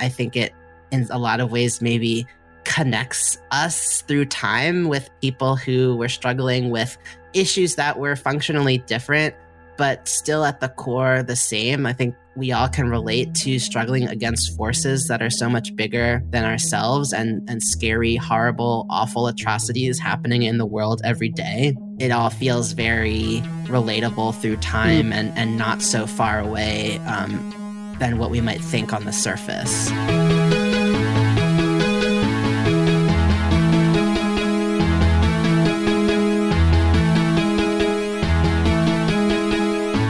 I think it, in a lot of ways, maybe connects us through time with people who were struggling with issues that were functionally different, but still at the core the same. I think we all can relate to struggling against forces that are so much bigger than ourselves, and scary, horrible, awful atrocities happening in the world every day. It all feels very relatable through time and not so far away than what we might think on the surface.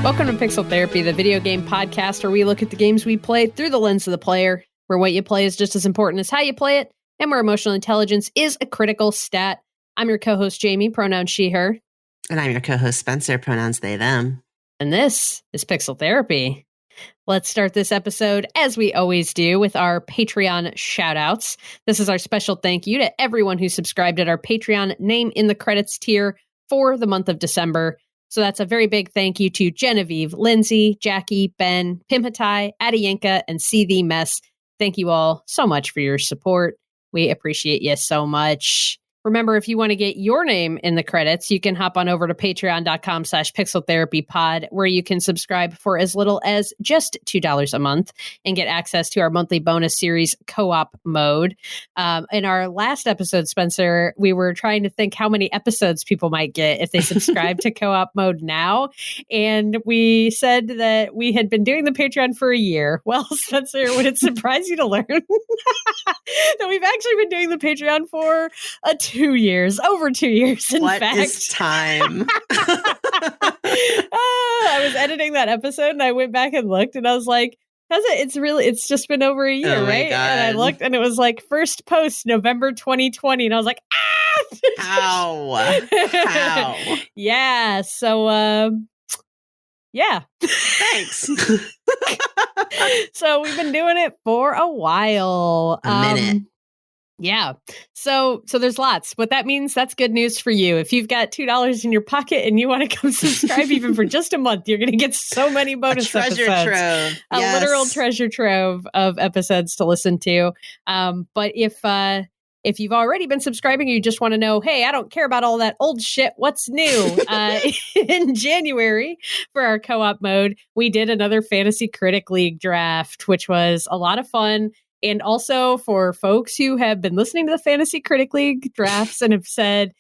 Welcome to Pixel Therapy, the video game podcast where we look at the games we play through the lens of the player, where what you play is just as important as how you play it, and where emotional intelligence is a critical stat. I'm your co-host, Jamie, pronouns she, her. And I'm your co-host, Spencer, pronouns they, them. And this is Pixel Therapy. Let's start this episode, as we always do, with our Patreon shoutouts. This is our special thank you to everyone who subscribed at our Patreon name in the credits tier for the month of December. So that's a very big thank you to Genevieve, Lindsay, Jackie, Ben, Pimhatai, Adiyanka, and See Thee Mess. Thank you all so much for your support. We appreciate you so much. Remember, if you want to get your name in the credits, you can hop on over to patreon.com/pixeltherapypod, where you can subscribe for as little as just $2 a month and get access to our monthly bonus series co-op mode. In our last episode, Spencer, we were trying to think how many episodes people might get if they subscribe to co-op mode now. And we said that we had been doing the Patreon for a year. Well, Spencer, would it surprise you to learn that we've actually been doing the Patreon for 2 years, over 2 years, in fact. What is time? I was editing that episode and I went back and looked and I was like, it's just been over a year, right? God. And I looked and it was like first post November 2020 and I was like, How? Yeah. So, yeah. Thanks. So we've been doing it for a while. A minute. Yeah. So there's lots. What that means, that's good news for you. If you've got $2 in your pocket and you want to come subscribe even for just a month, you're going to get so many bonus episodes. Trove. A literal treasure trove of episodes to listen to. But if you've already been subscribing, you just want to know, hey, I don't care about all that old shit. What's new? In January, for our co-op mode, we did another Fantasy Critic League draft, which was a lot of fun. And also for folks who have been listening to the Fantasy Critic League drafts and have said,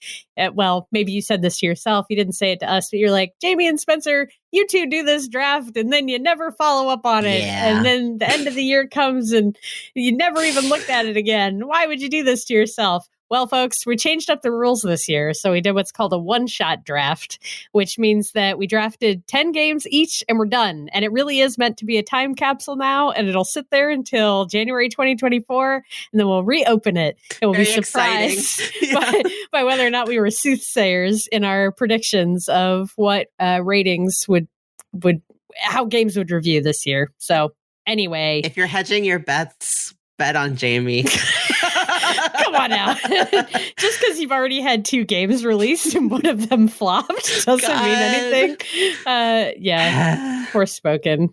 well, maybe you said this to yourself. You didn't say it to us, but you're like, Jamie and Spencer, you two do this draft and then you never follow up on it. Yeah. And then the end of the year comes and you never even looked at it again. Why would you do this to yourself? Well, folks, we changed up the rules this year. So we did what's called a one-shot draft, which means that we drafted 10 games each and we're done. And it really is meant to be a time capsule now. And it'll sit there until January 2024. And then we'll reopen it. And we'll be surprised by whether or not we were soothsayers in our predictions of what ratings would how games would review this year. So anyway. If you're hedging your bets, bet on Jamie. Come on now. Just because you've already had 2 games released and one of them flopped doesn't mean anything. Yeah. Forspoken.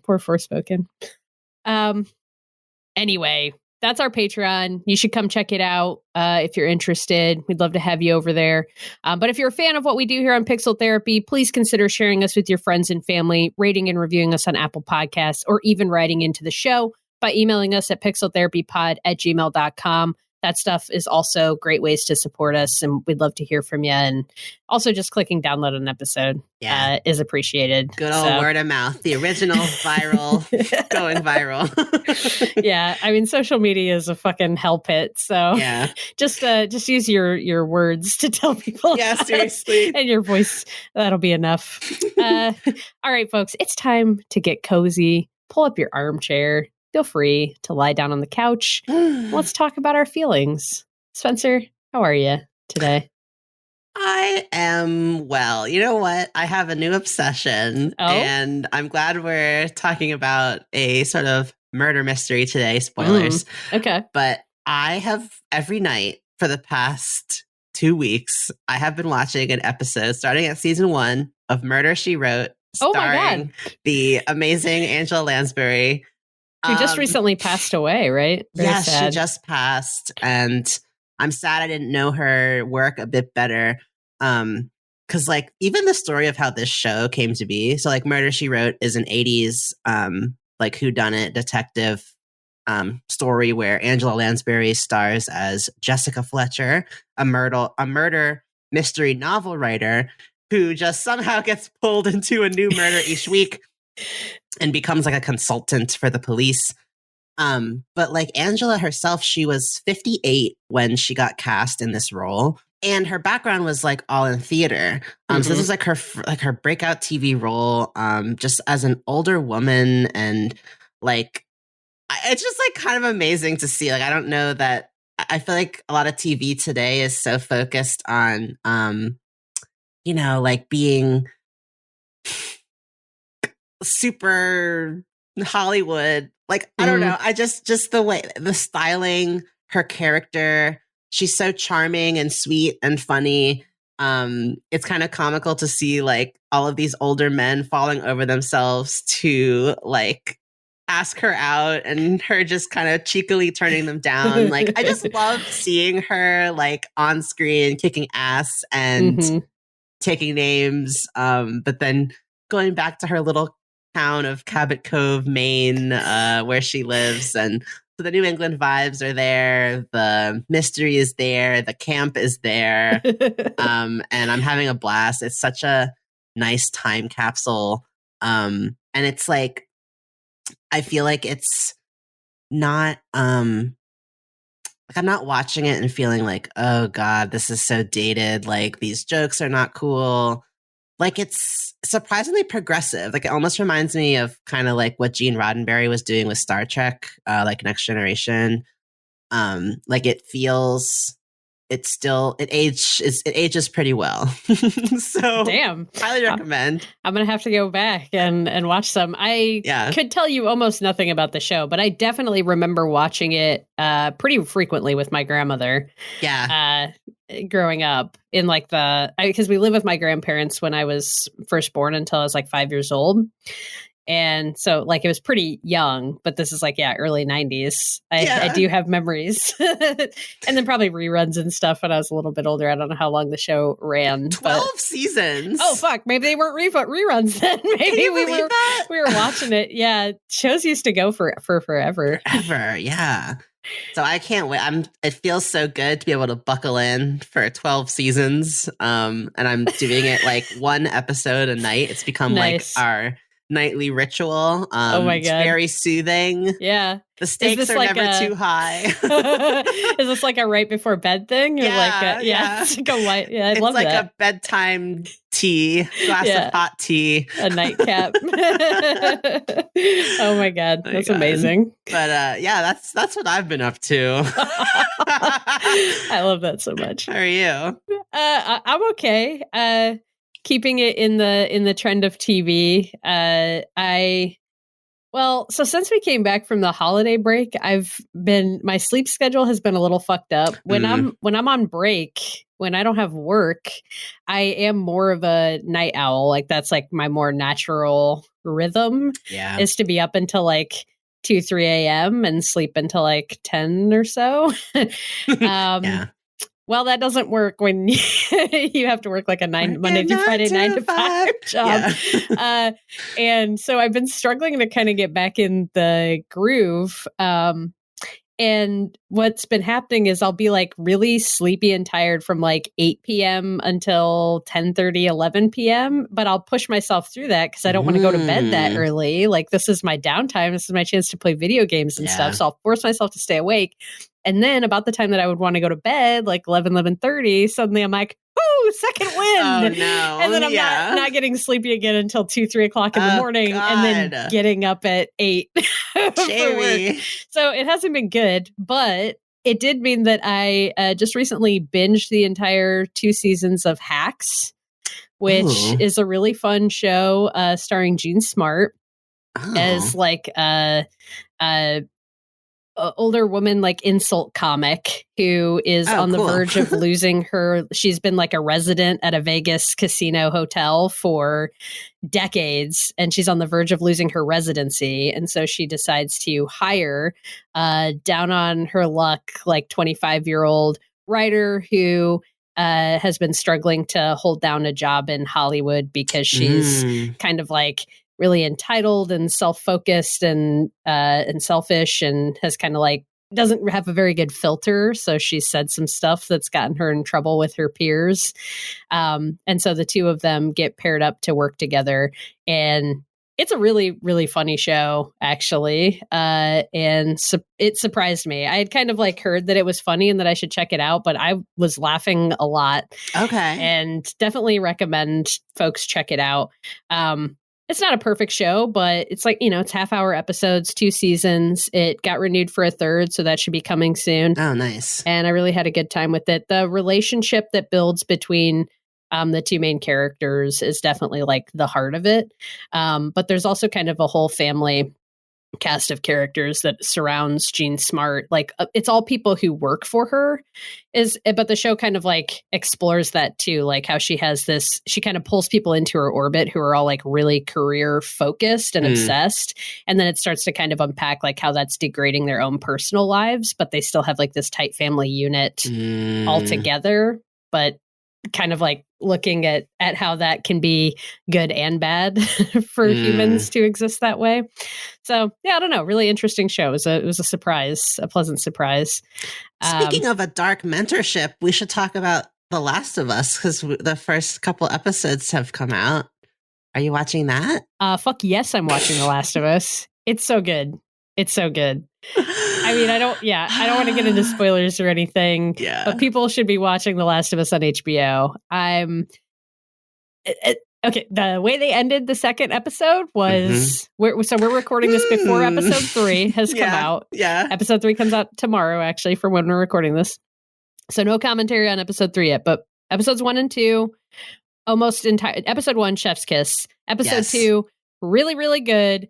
Anyway, that's our Patreon. You should come check it out if you're interested. We'd love to have you over there. But if you're a fan of what we do here on Pixel Therapy, please consider sharing us with your friends and family, rating and reviewing us on Apple Podcasts, or even writing into the show by emailing us at pixeltherapypod@gmail.com. That stuff is also great ways to support us, and we'd love to hear from you. And also just clicking download an episode is appreciated. Good old word of mouth, the original viral, going viral. Yeah, I mean, social media is a fucking hell pit. So yeah, just use your words to tell people. Yeah, seriously, and your voice. That'll be enough. All right, folks, it's time to get cozy. Pull up your armchair. Feel free to lie down on the couch. Let's talk about our feelings. Spencer, how are you today? I am well. You know what? I have a new obsession, and I'm glad we're talking about a sort of murder mystery today. Spoilers. Okay. But I have every night for the past 2 weeks, I have been watching an episode starting at season 1 of Murder, She Wrote, starring the amazing Angela Lansbury. Who just recently passed away, right? Very Yes, sad. she just passed, and I'm sad I didn't know her work a bit better. Because like even the story of how this show came to be, so like Murder, She Wrote is an 80s like whodunit detective story where Angela Lansbury stars as Jessica Fletcher, a murder mystery novel writer who just somehow gets pulled into a new murder each week and becomes like a consultant for the police. But like Angela herself, she was 58 when she got cast in this role, and her background was like all in theater. So this was like her breakout TV role, just as an older woman, and like it's just like kind of amazing to see. Like I don't know that I feel like a lot of TV today is so focused on, like being super Hollywood. Like, I don't know. I just the way, the styling, her character, she's so charming and sweet and funny. It's kind of comical to see like all of these older men falling over themselves to like ask her out and her just kind of cheekily turning them down. Like, I just love seeing her like on screen kicking ass and taking names. But then going back to her little town of Cabot Cove, Maine, where she lives. And so the New England vibes are there. The mystery is there. The camp is there. And I'm having a blast. It's such a nice time capsule. And it's like, I feel like it's not, like I'm not watching it and feeling like, oh God, this is so dated. Like these jokes are not cool. Like it's surprisingly progressive. Like it almost reminds me of kind of like what Gene Roddenberry was doing with Star Trek, like Next Generation. Like it feels, it ages pretty well. So damn, highly recommend. I'm gonna have to go back and watch some. I could tell you almost nothing about the show, but I definitely remember watching it pretty frequently with my grandmother. Yeah. Growing up in like because we lived with my grandparents when I was first born until I was like 5 years old. And so like it was pretty young, but this is like, early 90s. I do have memories. And then probably reruns and stuff when I was a little bit older. I don't know how long the show ran. 12 seasons. Oh, fuck. Maybe they weren't reruns then. Maybe we were watching it. Yeah. Shows used to go for forever. Forever. Yeah. So I can't wait. It feels so good to be able to buckle in for 12 seasons. And I'm doing it like one episode a night. It's become nice. Like our nightly ritual. Oh my God. It's very soothing. Yeah. The stakes are like never too high. Is this like a right before bed thing? Or Yeah. It's like a light. Yeah, I love that. It's like a bedtime glass of hot tea. A nightcap. Oh my God. That's amazing. But that's what I've been up to. I love that so much. How are you? I'm okay. Keeping it in the trend of TV. So since we came back from the holiday break, my sleep schedule has been a little fucked up. When I'm on break, when I don't have work, I am more of a night owl. Like that's like my more natural rhythm is to be up until like 2, 3 a.m. and sleep until like 10 or so. Well, that doesn't work when you have to work like a Monday through Friday 9 to 5 job. Yeah. And so I've been struggling to kind of get back in the groove. And what's been happening is I'll be like really sleepy and tired from like 8 p.m. until 10:30, 11 p.m. But I'll push myself through that because I don't want to go to bed that early. Like this is my downtime. This is my chance to play video games and stuff. So I'll force myself to stay awake. And then about the time that I would want to go to bed, like 11:30, suddenly I'm like, oh, second wind. Oh, no. And then I'm not getting sleepy again until 2, 3 o'clock in the morning. God. And then getting up at 8 for work. So it hasn't been good, but it did mean that I just recently binged the entire 2 seasons of Hacks, which is a really fun show starring Gene Smart as like older woman, like insult comic who is on the verge of losing her. She's been like a resident at a Vegas casino hotel for decades, and she's on the verge of losing her residency. And so she decides to hire down on her luck, like 25-year-old writer who has been struggling to hold down a job in Hollywood because she's kind of like really entitled and self-focused and selfish, and has kind of like doesn't have a very good filter. So she said some stuff that's gotten her in trouble with her peers. And so the two of them get paired up to work together, and it's a really, really funny show, actually. And it surprised me. I had kind of like heard that it was funny and that I should check it out, but I was laughing a lot. Okay. And definitely recommend folks check it out. It's not a perfect show, but it's like, it's half-hour episodes, 2 seasons. It got renewed for a 3rd, so that should be coming soon. Oh, nice. And I really had a good time with it. The relationship that builds between the 2 main characters is definitely like the heart of it. But there's also kind of a whole family cast of characters that surrounds Jean Smart. Like it's all people who work for her, but the show kind of like explores that too, like how she kind of pulls people into her orbit who are all like really career focused and obsessed, and then it starts to kind of unpack like how that's degrading their own personal lives, but they still have like this tight family unit all together, but kind of like looking at how that can be good and bad for humans to exist that way. So yeah, I don't know. Really interesting show. It was a surprise, a pleasant surprise. Speaking of a dark mentorship, we should talk about The Last of Us, because the first couple episodes have come out. Are you watching that? Fuck yes, I'm watching The Last of Us. It's so good. It's so good. I mean, I don't want to get into spoilers or anything, but people should be watching The Last of Us on HBO. Okay, the way they ended the second episode was, we're recording this before episode 3 has come out. Yeah. Episode 3 comes out tomorrow, actually, for when we're recording this. So no commentary on episode 3 yet, but episodes 1 and 2, almost entire. Episode 1, Chef's Kiss. Episode 2, really, really good.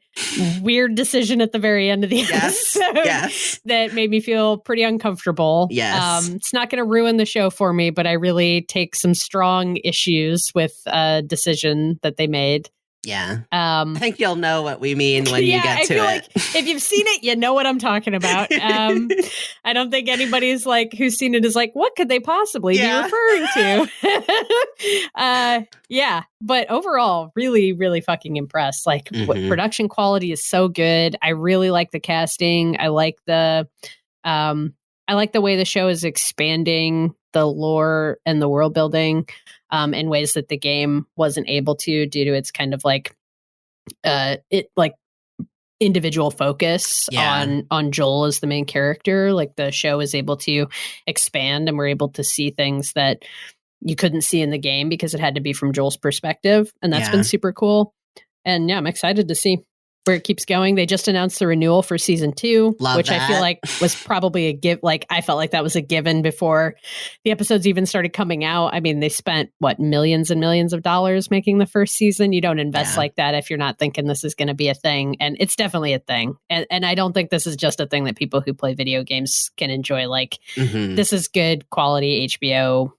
Weird decision at the very end of the episode that made me feel pretty uncomfortable. Yes. It's not going to ruin the show for me, but I really take some strong issues with a decision that they made. Yeah. I think you'll know what we mean when you get to it. Like if you've seen it, you know what I'm talking about. I don't think anybody's like who's seen it is like, what could they possibly be referring to? But overall, really, really fucking impressed. Like production quality is so good. I really like the casting. I like the way the show is expanding the lore and the world building in ways that the game wasn't able to due to its kind of like individual focus on Joel as the main character. Like the show is able to expand and we're able to see things that you couldn't see in the game because it had to be from Joel's perspective. And that's been super cool. And I'm excited to see where it keeps going. They just announced the renewal for season 2, which I feel like was probably a give. Like I felt like that was a given before the episodes even started coming out. I mean, they spent millions and millions of dollars making the first season. You don't invest like that if you're not thinking this is going to be a thing, and it's definitely a thing. And I don't think this is just a thing that people who play video games can enjoy. Like this is good quality HBO,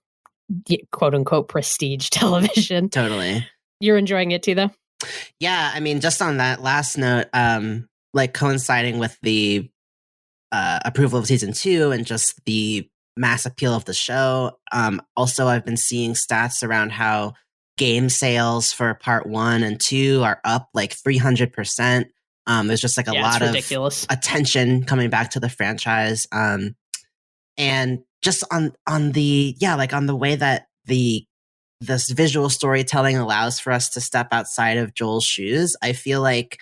quote unquote, prestige television. Totally. You're enjoying it too, though? Yeah, I mean, just on that last note, like coinciding with the approval of season 2 and just the mass appeal of the show. Also, I've been seeing stats around how game sales for part 1 and 2 are up like 300%. There's just like a lot of attention coming back to the franchise. And just on the way that this visual storytelling allows for us to step outside of Joel's shoes, I feel like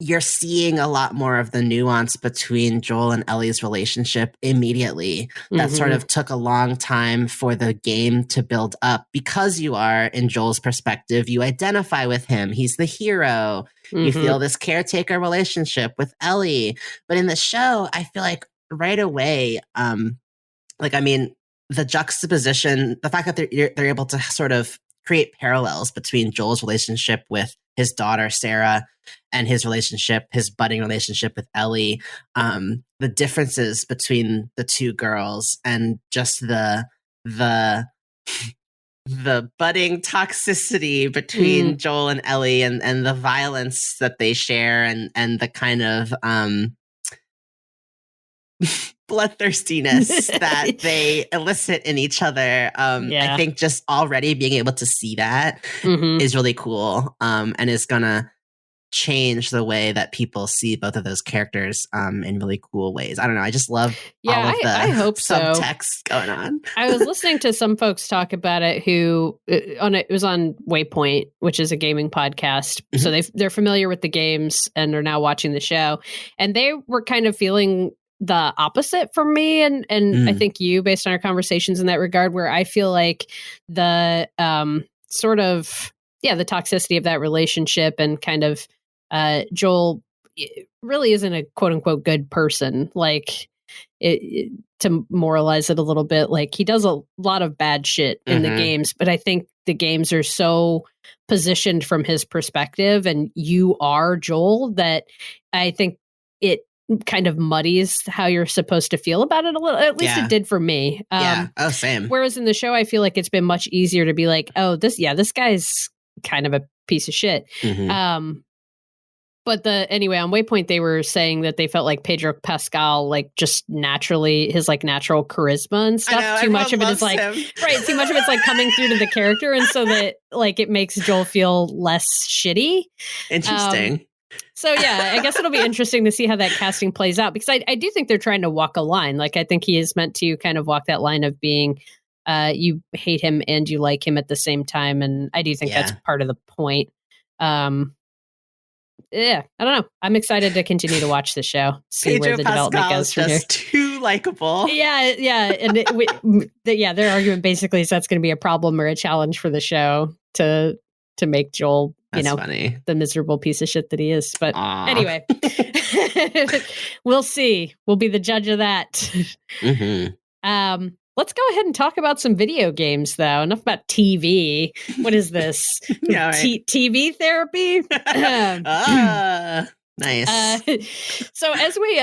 you're seeing a lot more of the nuance between Joel and Ellie's relationship immediately. That sort of took a long time for the game to build up because you are in Joel's perspective. You identify with him. He's the hero. You feel this caretaker relationship with Ellie. But in the show, I feel like right away, the juxtaposition, the fact that they're able to sort of create parallels between Joel's relationship with his daughter Sarah, and his budding relationship with Ellie, the differences between the two girls, and just the budding toxicity between Joel and Ellie, and the violence that they share, and the kind of bloodthirstiness that they elicit in each other. I think just already being able to see that is really cool, and is gonna change the way that people see both of those characters in really cool ways. I don't know. I just love all of the I hope subtext going on. I was listening to some folks talk about it who it was on Waypoint, which is a gaming podcast. So they're familiar with the games and are now watching the show. And they were kind of feeling the opposite from me and I think you, based on our conversations in that regard, where I feel like the sort of the toxicity of that relationship and kind of Joel really isn't a quote unquote good person. Like to moralize it a little bit, like he does a lot of bad shit in the games, but I think the games are so positioned from his perspective, and you are Joel, that I think it kind of muddies how you're supposed to feel about it a little. At least it did for me. Same. Whereas in the show, I feel like it's been much easier to be like, oh, this guy's kind of a piece of shit. But anyway, on Waypoint, they were saying that they felt like Pedro Pascal, like just naturally, his like natural charisma and stuff. Too much of it is like, too much of it's like coming through to the character. And so that like it makes Joel feel less shitty. Interesting. So I guess it'll be interesting to see how that casting plays out, because I do think they're trying to walk a line. Like I think he is meant to kind of walk that line of being, you hate him and you like him at the same time. And I do think that's part of the point. I don't know. I'm excited to continue to watch the show, see Pedro where the development goes from here. Just too likable. And their argument basically is that's going to be a problem or a challenge for the show to make Joel, funny, the miserable piece of shit that he is. But anyway, we'll see. We'll be the judge of that. Let's go ahead and talk about some video games, though. Enough about TV. What is this? TV therapy? Nice. So as we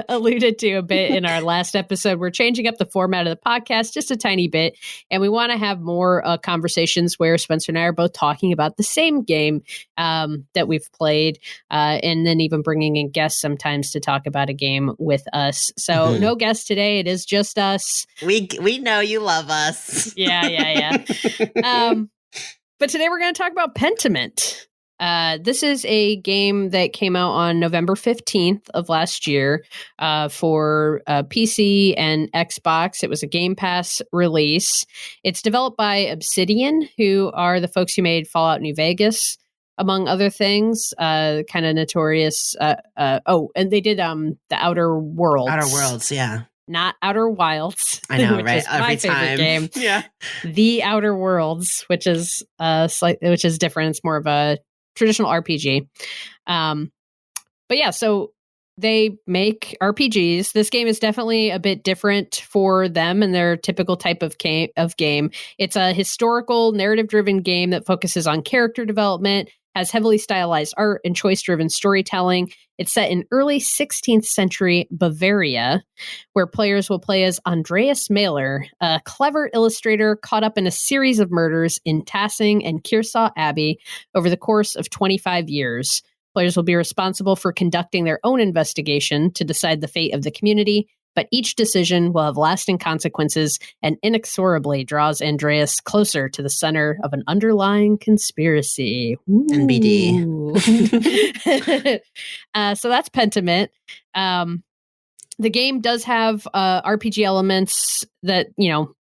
alluded to a bit in our last episode, we're changing up the format of the podcast just a tiny bit. And we want to have more conversations where Spencer and I are both talking about the same game that we've played, and then even bringing in guests sometimes to talk about a game with us. So no guests today. It is just us. We know you love us. Yeah. But today we're going to talk about Pentiment. This is a game that came out on November 15th of last year for PC and Xbox. It was a Game Pass release. It's developed by Obsidian, who are the folks who made Fallout New Vegas, among other things. Kind of notorious. And they did the Outer Worlds. Outer Worlds, yeah. Not Outer Wilds. I know, which right? Is my favorite game. Yeah. The Outer Worlds, which is which is different. It's more of a traditional RPG. So they make RPGs. This game is definitely a bit different for them and their typical type of game. It's a historical, narrative-driven game that focuses on character development, has heavily stylized art and choice-driven storytelling. It's set in early 16th century Bavaria, where players will play as Andreas Mahler, a clever illustrator caught up in a series of murders in Tassing and Kearsarge Abbey over the course of 25 years. Players will be responsible for conducting their own investigation to decide the fate of the community, but each decision will have lasting consequences and inexorably draws Andreas closer to the center of an underlying conspiracy. Ooh. NBD. So that's Pentiment. The game does have RPG elements that,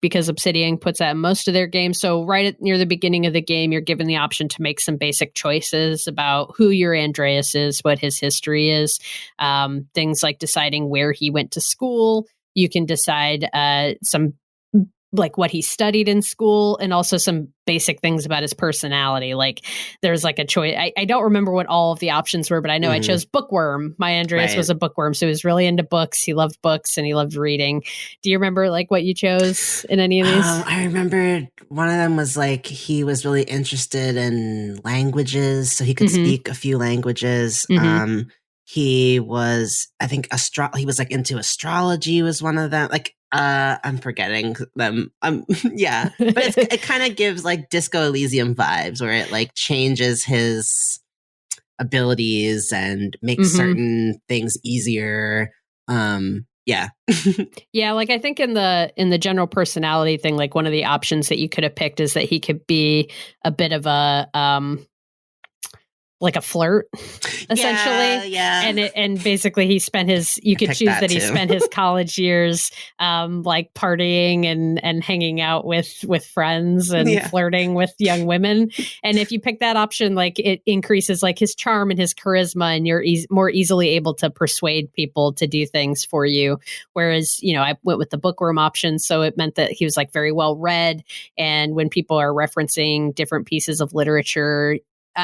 because Obsidian puts that in most of their games. So near the beginning of the game, you're given the option to make some basic choices about who your Andreas is, what his history is, things like deciding where he went to school. You can decide some like what he studied in school, and also some basic things about his personality. Like there's like a choice. I don't remember what all of the options were, but I know I chose bookworm. My Andreas was a bookworm, so he was really into books. He loved books and he loved reading. Do you remember like what you chose in any of these? I remember one of them was like he was really interested in languages, so he could speak a few languages. He was, I think, he was like into astrology was one of them. Like, I'm forgetting them. Yeah, but it kind of gives like Disco Elysium vibes, where it like changes his abilities and makes certain things easier. Yeah. Yeah, like I think in the general personality thing, like one of the options that you could have picked is that he could be a bit of a like a flirt, essentially. Yeah. And basically he spent you could choose that he spent his college years like partying and hanging out with friends and flirting with young women. And if you pick that option, like it increases like his charm and his charisma, and you're more easily able to persuade people to do things for you. Whereas, you know, I went with the bookworm option, so it meant that he was like very well read. And when people are referencing different pieces of literature,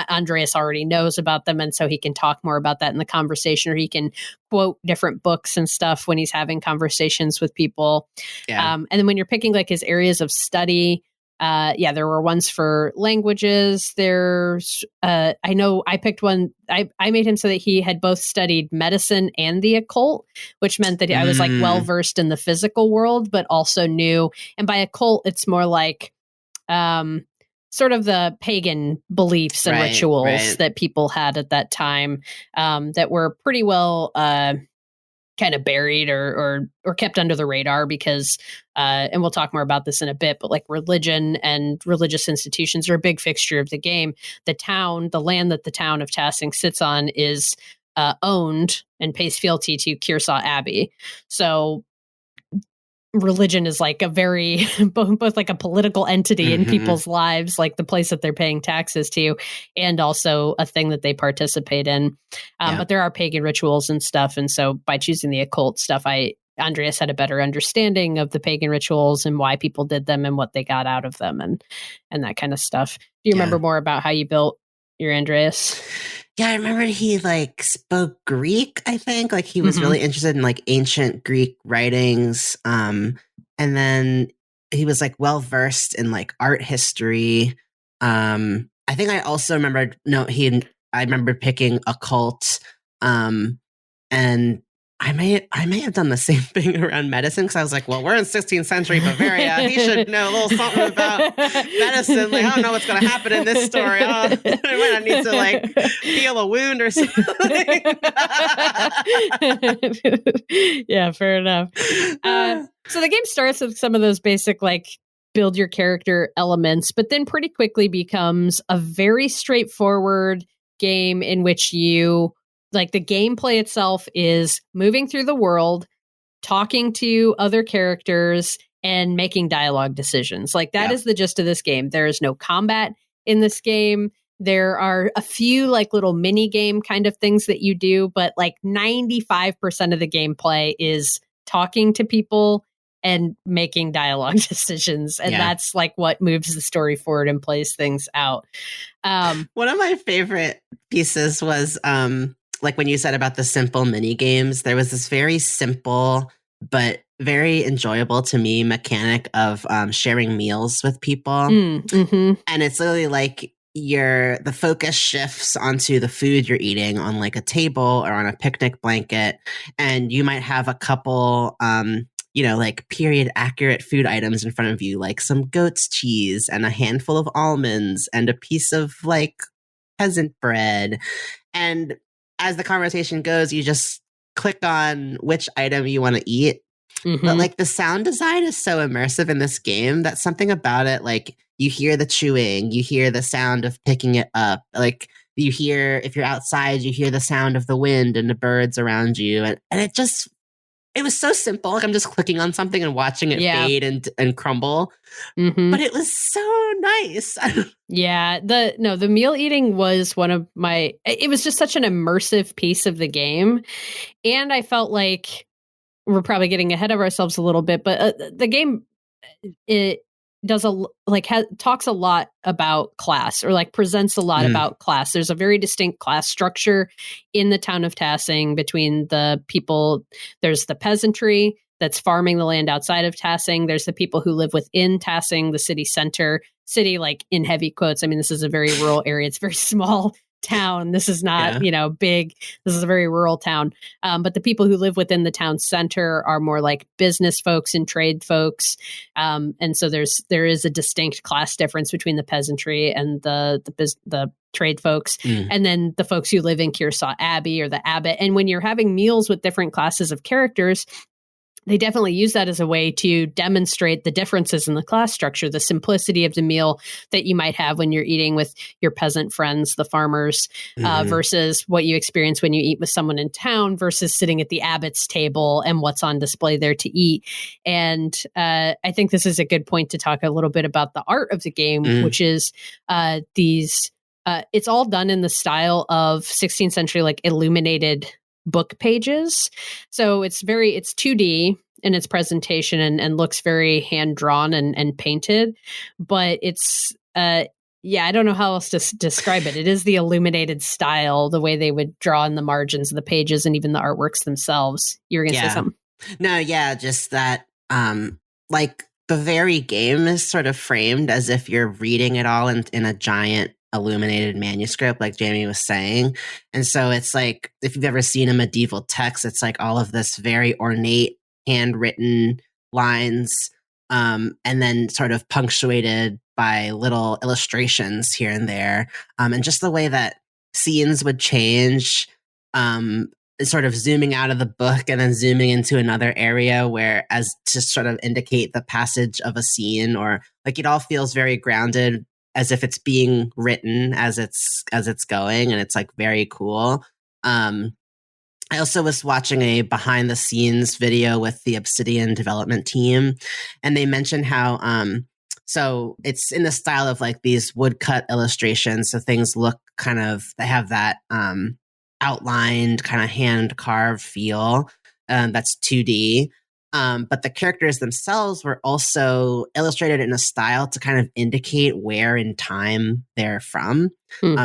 Andreas already knows about them, and so he can talk more about that in the conversation, or he can quote different books and stuff when he's having conversations with people. And then when you're picking like his areas of study, there were ones for languages. There's, I know I picked one. I made him so that he had both studied medicine and the occult, which meant that I was like well versed in the physical world, but also knew. And by occult, it's more like sort of the pagan beliefs and rituals that people had at that time that were pretty well kind of buried or kept under the radar because, and we'll talk more about this in a bit, but like religion and religious institutions are a big fixture of the game. The land that the town of Tassing sits on is owned and pays fealty to Kearsarge Abbey. So religion is like a very both like a political entity in people's lives, like the place that they're paying taxes to, and also a thing that they participate in. But there are pagan rituals and stuff. And so by choosing the occult stuff, Andreas had a better understanding of the pagan rituals and why people did them and what they got out of them and that kind of stuff. Do you remember more about how you built your Andreas? Yeah, I remember he like spoke Greek, I think. Like he was really interested in like ancient Greek writings. And then he was like well versed in like art history. I think I also remembered I remember picking occult. And I may have done the same thing around medicine because I was like, well, we're in 16th century Bavaria. He should know a little something about medicine. Like, I don't know what's going to happen in this story. I might not need to like heal a wound or something. Yeah, fair enough. So the game starts with some of those basic like build your character elements, but then pretty quickly becomes a very straightforward game in which like the gameplay itself is moving through the world, talking to other characters, and making dialogue decisions. Like that is the gist of this game. There is no combat in this game. There are a few like little mini game kind of things that you do, but like 95% of the gameplay is talking to people and making dialogue decisions. And that's like what moves the story forward and plays things out. One of my favorite pieces was like when you said about the simple mini games, there was this very simple but very enjoyable to me mechanic of sharing meals with people. And it's literally like the focus shifts onto the food you're eating on like a table or on a picnic blanket. And you might have a couple like period accurate food items in front of you, like some goat's cheese and a handful of almonds and a piece of like peasant bread. And as the conversation goes, you just click on which item you want to eat. But like the sound design is so immersive in this game that something about it, like you hear the chewing, you hear the sound of picking it up. Like you hear, if you're outside, you hear the sound of the wind and the birds around you. And it was so simple. Like I'm just clicking on something and watching it fade and crumble. But it was so nice. Yeah. The meal eating was it was just such an immersive piece of the game. And I felt like we're probably getting ahead of ourselves a little bit, but the game it does talks a lot about class, or like presents a lot about class. There's a very distinct class structure in the town of Tassing between the people. There's the peasantry that's farming the land outside of Tassing. There's the people who live within Tassing, the city center. City, like in heavy quotes. I mean, this is a very rural area. It's a very small town. This is not, big. This is a very rural town. But the people who live within the town center are more like business folks and trade folks. And so there is a distinct class difference between the peasantry and the trade folks. And then the folks who live in Kearsarge Abbey or the abbot. And when you're having meals with different classes of characters, they definitely use that as a way to demonstrate the differences in the class structure, the simplicity of the meal that you might have when you're eating with your peasant friends, the farmers, versus what you experience when you eat with someone in town versus sitting at the abbot's table and what's on display there to eat. And I think this is a good point to talk a little bit about the art of the game, which is it's all done in the style of 16th century, like illuminated book pages. So it's 2D in its presentation and looks very hand drawn and painted, but it's I don't know how else to describe it. It is the illuminated style, the way they would draw in the margins of the pages and even the artworks themselves. You were going to say something? No, just that like the very game is sort of framed as if you're reading it all in a giant illuminated manuscript, like Jamie was saying. And so it's like, if you've ever seen a medieval text, it's like all of this very ornate handwritten lines, and then sort of punctuated by little illustrations here and there. And just the way that scenes would change, sort of zooming out of the book and then zooming into another area where as to sort of indicate the passage of a scene, or like it all feels very grounded, as if it's being written as it's going, and it's like very cool. I also was watching a behind the scenes video with the Obsidian development team, and they mentioned how so it's in the style of like these woodcut illustrations, so things look kind of, they have that outlined kind of hand carved feel, that's 2D. But the characters themselves were also illustrated in a style to kind of indicate where in time they're from.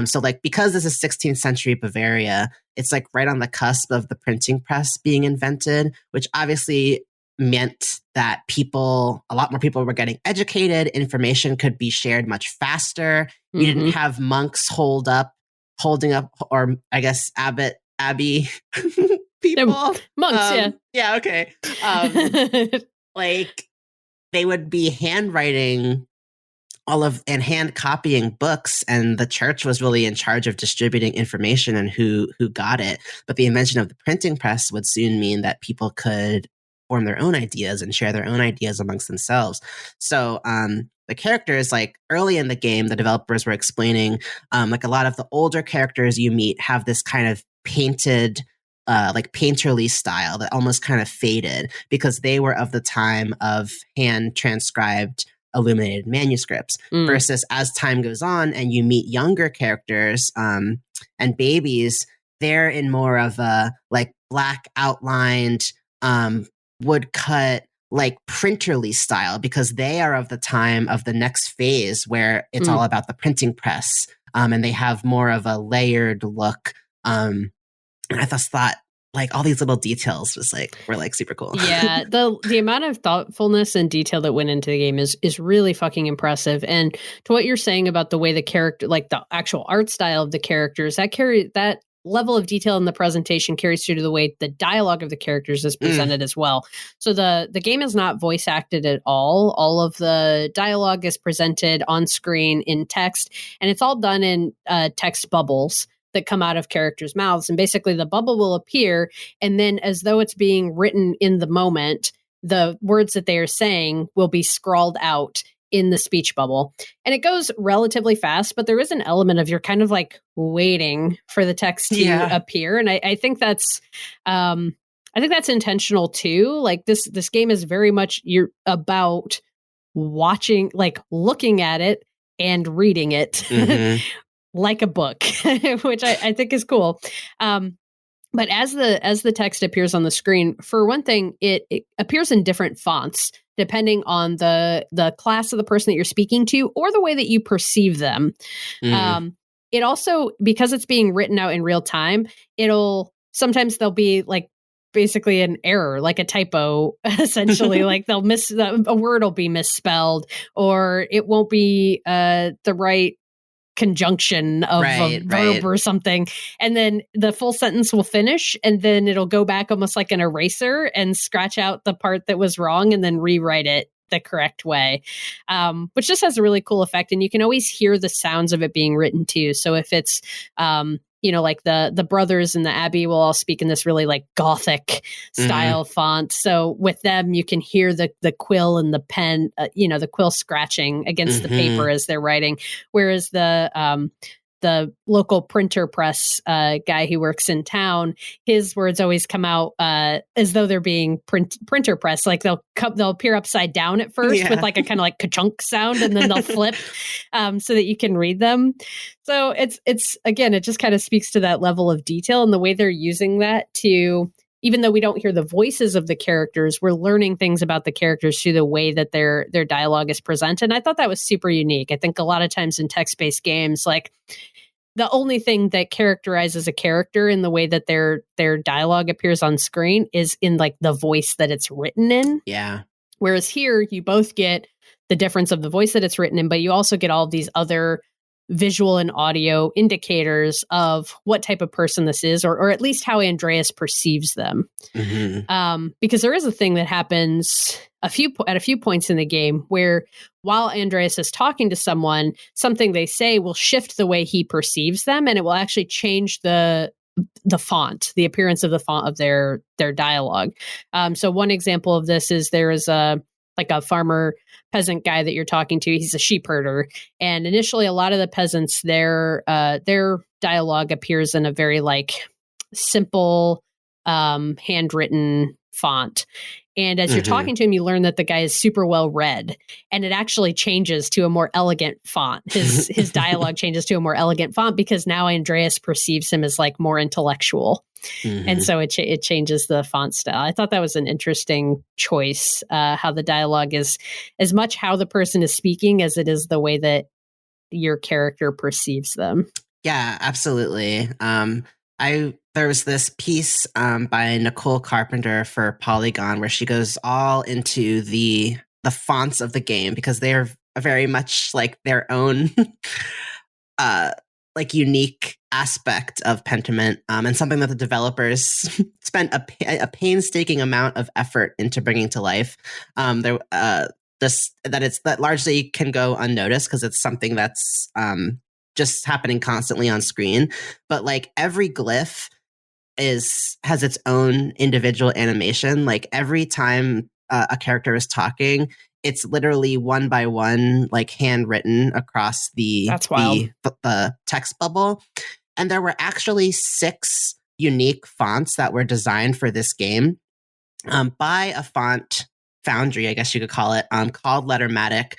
So like, because this is 16th century Bavaria, it's like right on the cusp of the printing press being invented, which obviously meant that a lot more people were getting educated. Information could be shared much faster. You didn't have monks holding up, or I guess abbey people. Monks, yeah, okay. Like they would be handwriting and hand copying books, and the church was really in charge of distributing information and who got it. But the invention of the printing press would soon mean that people could form their own ideas and share their own ideas amongst themselves. So the characters, like early in the game, the developers were explaining, like a lot of the older characters you meet have this kind of painted, like painterly style that almost kind of faded, because they were of the time of hand transcribed illuminated manuscripts, versus as time goes on and you meet younger characters and babies, they're in more of a like black outlined woodcut, like printerly style, because they are of the time of the next phase where it's all about the printing press, and they have more of a layered look. And I just thought like all these little details were like super cool. Yeah, the amount of thoughtfulness and detail that went into the game is really fucking impressive. And to what you're saying about the way the character, like the actual art style of the characters, that level of detail in the presentation carries through to the way the dialogue of the characters is presented as well. So the game is not voice acted at all. All of the dialogue is presented on screen in text, and it's all done in text bubbles that come out of characters' mouths. And basically the bubble will appear, and then as though it's being written in the moment, the words that they are saying will be scrawled out in the speech bubble. And it goes relatively fast, but there is an element of you're kind of like waiting for the text to appear. And I think that's intentional too. Like this game is very much you're about watching, like looking at it and reading it like a book, which I think is cool. But as the text appears on the screen, for one thing, it appears in different fonts depending on the class of the person that you're speaking to or the way that you perceive them. It also, because it's being written out in real time, sometimes there'll be like basically an error, like a typo, essentially. Like a word will be misspelled, or it won't be the right conjunction of a verb or something. And then the full sentence will finish, and then it'll go back almost like an eraser and scratch out the part that was wrong and then rewrite it the correct way, which just has a really cool effect. And you can always hear the sounds of it being written too. So if it's, like the brothers in the Abbey will all speak in this really like Gothic style font. So with them, you can hear the quill and the pen, the quill scratching against the paper as they're writing. Whereas the local printer press guy who works in town, his words always come out as though they're being printer press. Like they'll appear upside down at first with like a kind of like ka-chunk sound, and then they'll flip so that you can read them. So it's again, it just kind of speaks to that level of detail and the way they're using that to, even though we don't hear the voices of the characters, we're learning things about the characters through the way that their dialogue is presented. And I thought that was super unique. I think a lot of times in text-based games, like the only thing that characterizes a character in the way that their dialogue appears on screen is in like the voice that it's written in. Yeah. Whereas here, you both get the difference of the voice that it's written in, but you also get all of these other visual and audio indicators of what type of person this is, or at least how Andreas perceives them. Because there is a thing that happens at a few points in the game where while Andreas is talking to someone, something they say will shift the way he perceives them, and it will actually change the font, the appearance of the font of their dialogue. So one example of this is there is a farmer peasant guy that you're talking to. He's a sheep herder. And initially a lot of the peasants, their dialogue appears in a very like simple, handwritten font. And as you're talking to him, you learn that the guy is super well read, and it actually changes to a more elegant font. His dialogue changes to a more elegant font because now Andreas perceives him as like more intellectual. And so it changes the font style. I thought that was an interesting choice, how the dialogue is as much how the person is speaking as it is the way that your character perceives them. Yeah, absolutely. There was this piece by Nicole Carpenter for Polygon where she goes all into the fonts of the game, because they are very much like their own like unique aspect of Pentiment, and something that the developers spent a painstaking amount of effort into bringing to life. That largely can go unnoticed because it's something that's just happening constantly on screen. But like every glyph has its own individual animation. Like every time a character is talking, it's literally one by one, like handwritten across the text bubble. And there were actually 6 unique fonts that were designed for this game by a font foundry, I guess you could call it, called Lettermatic.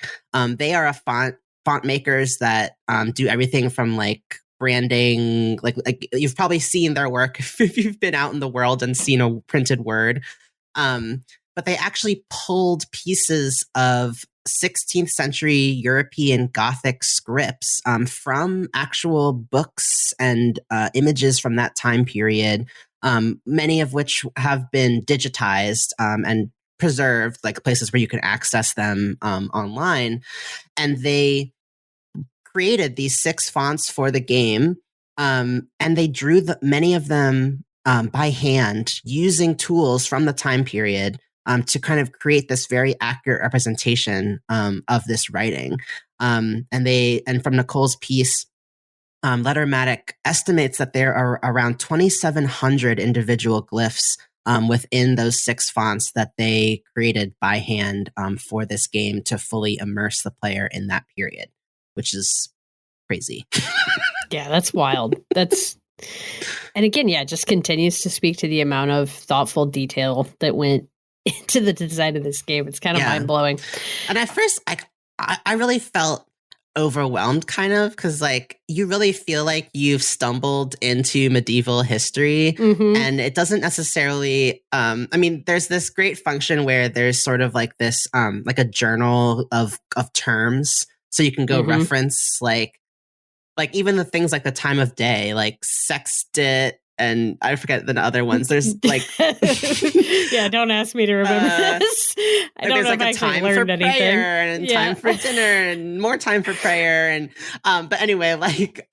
They are a font makers that do everything from like branding, like you've probably seen their work if you've been out in the world and seen a printed word. But they actually pulled pieces of 16th century European Gothic scripts from actual books and images from that time period, many of which have been digitized and preserved, like places where you can access them online. And they created these 6 fonts for the game, and they drew many of them by hand using tools from the time period to kind of create this very accurate representation of this writing. And from Nicole's piece, Lettermatic estimates that there are around 2,700 individual glyphs within those 6 fonts that they created by hand for this game to fully immerse the player in that period, which is crazy. Yeah, that's wild. And again, it just continues to speak to the amount of thoughtful detail that went into the design of this game. It's kind of mind blowing. And at first, I really felt overwhelmed kind of, because like you really feel like you've stumbled into medieval history, and it doesn't necessarily I mean, there's this great function where there's sort of like this like a journal of terms, so you can go reference like even the things like the time of day, like sextet, and I forget the other ones. There's like yeah, don't ask me to remember this. I don't know if I actually learned anything. Prayer and time for dinner and more time for prayer, and but anyway, like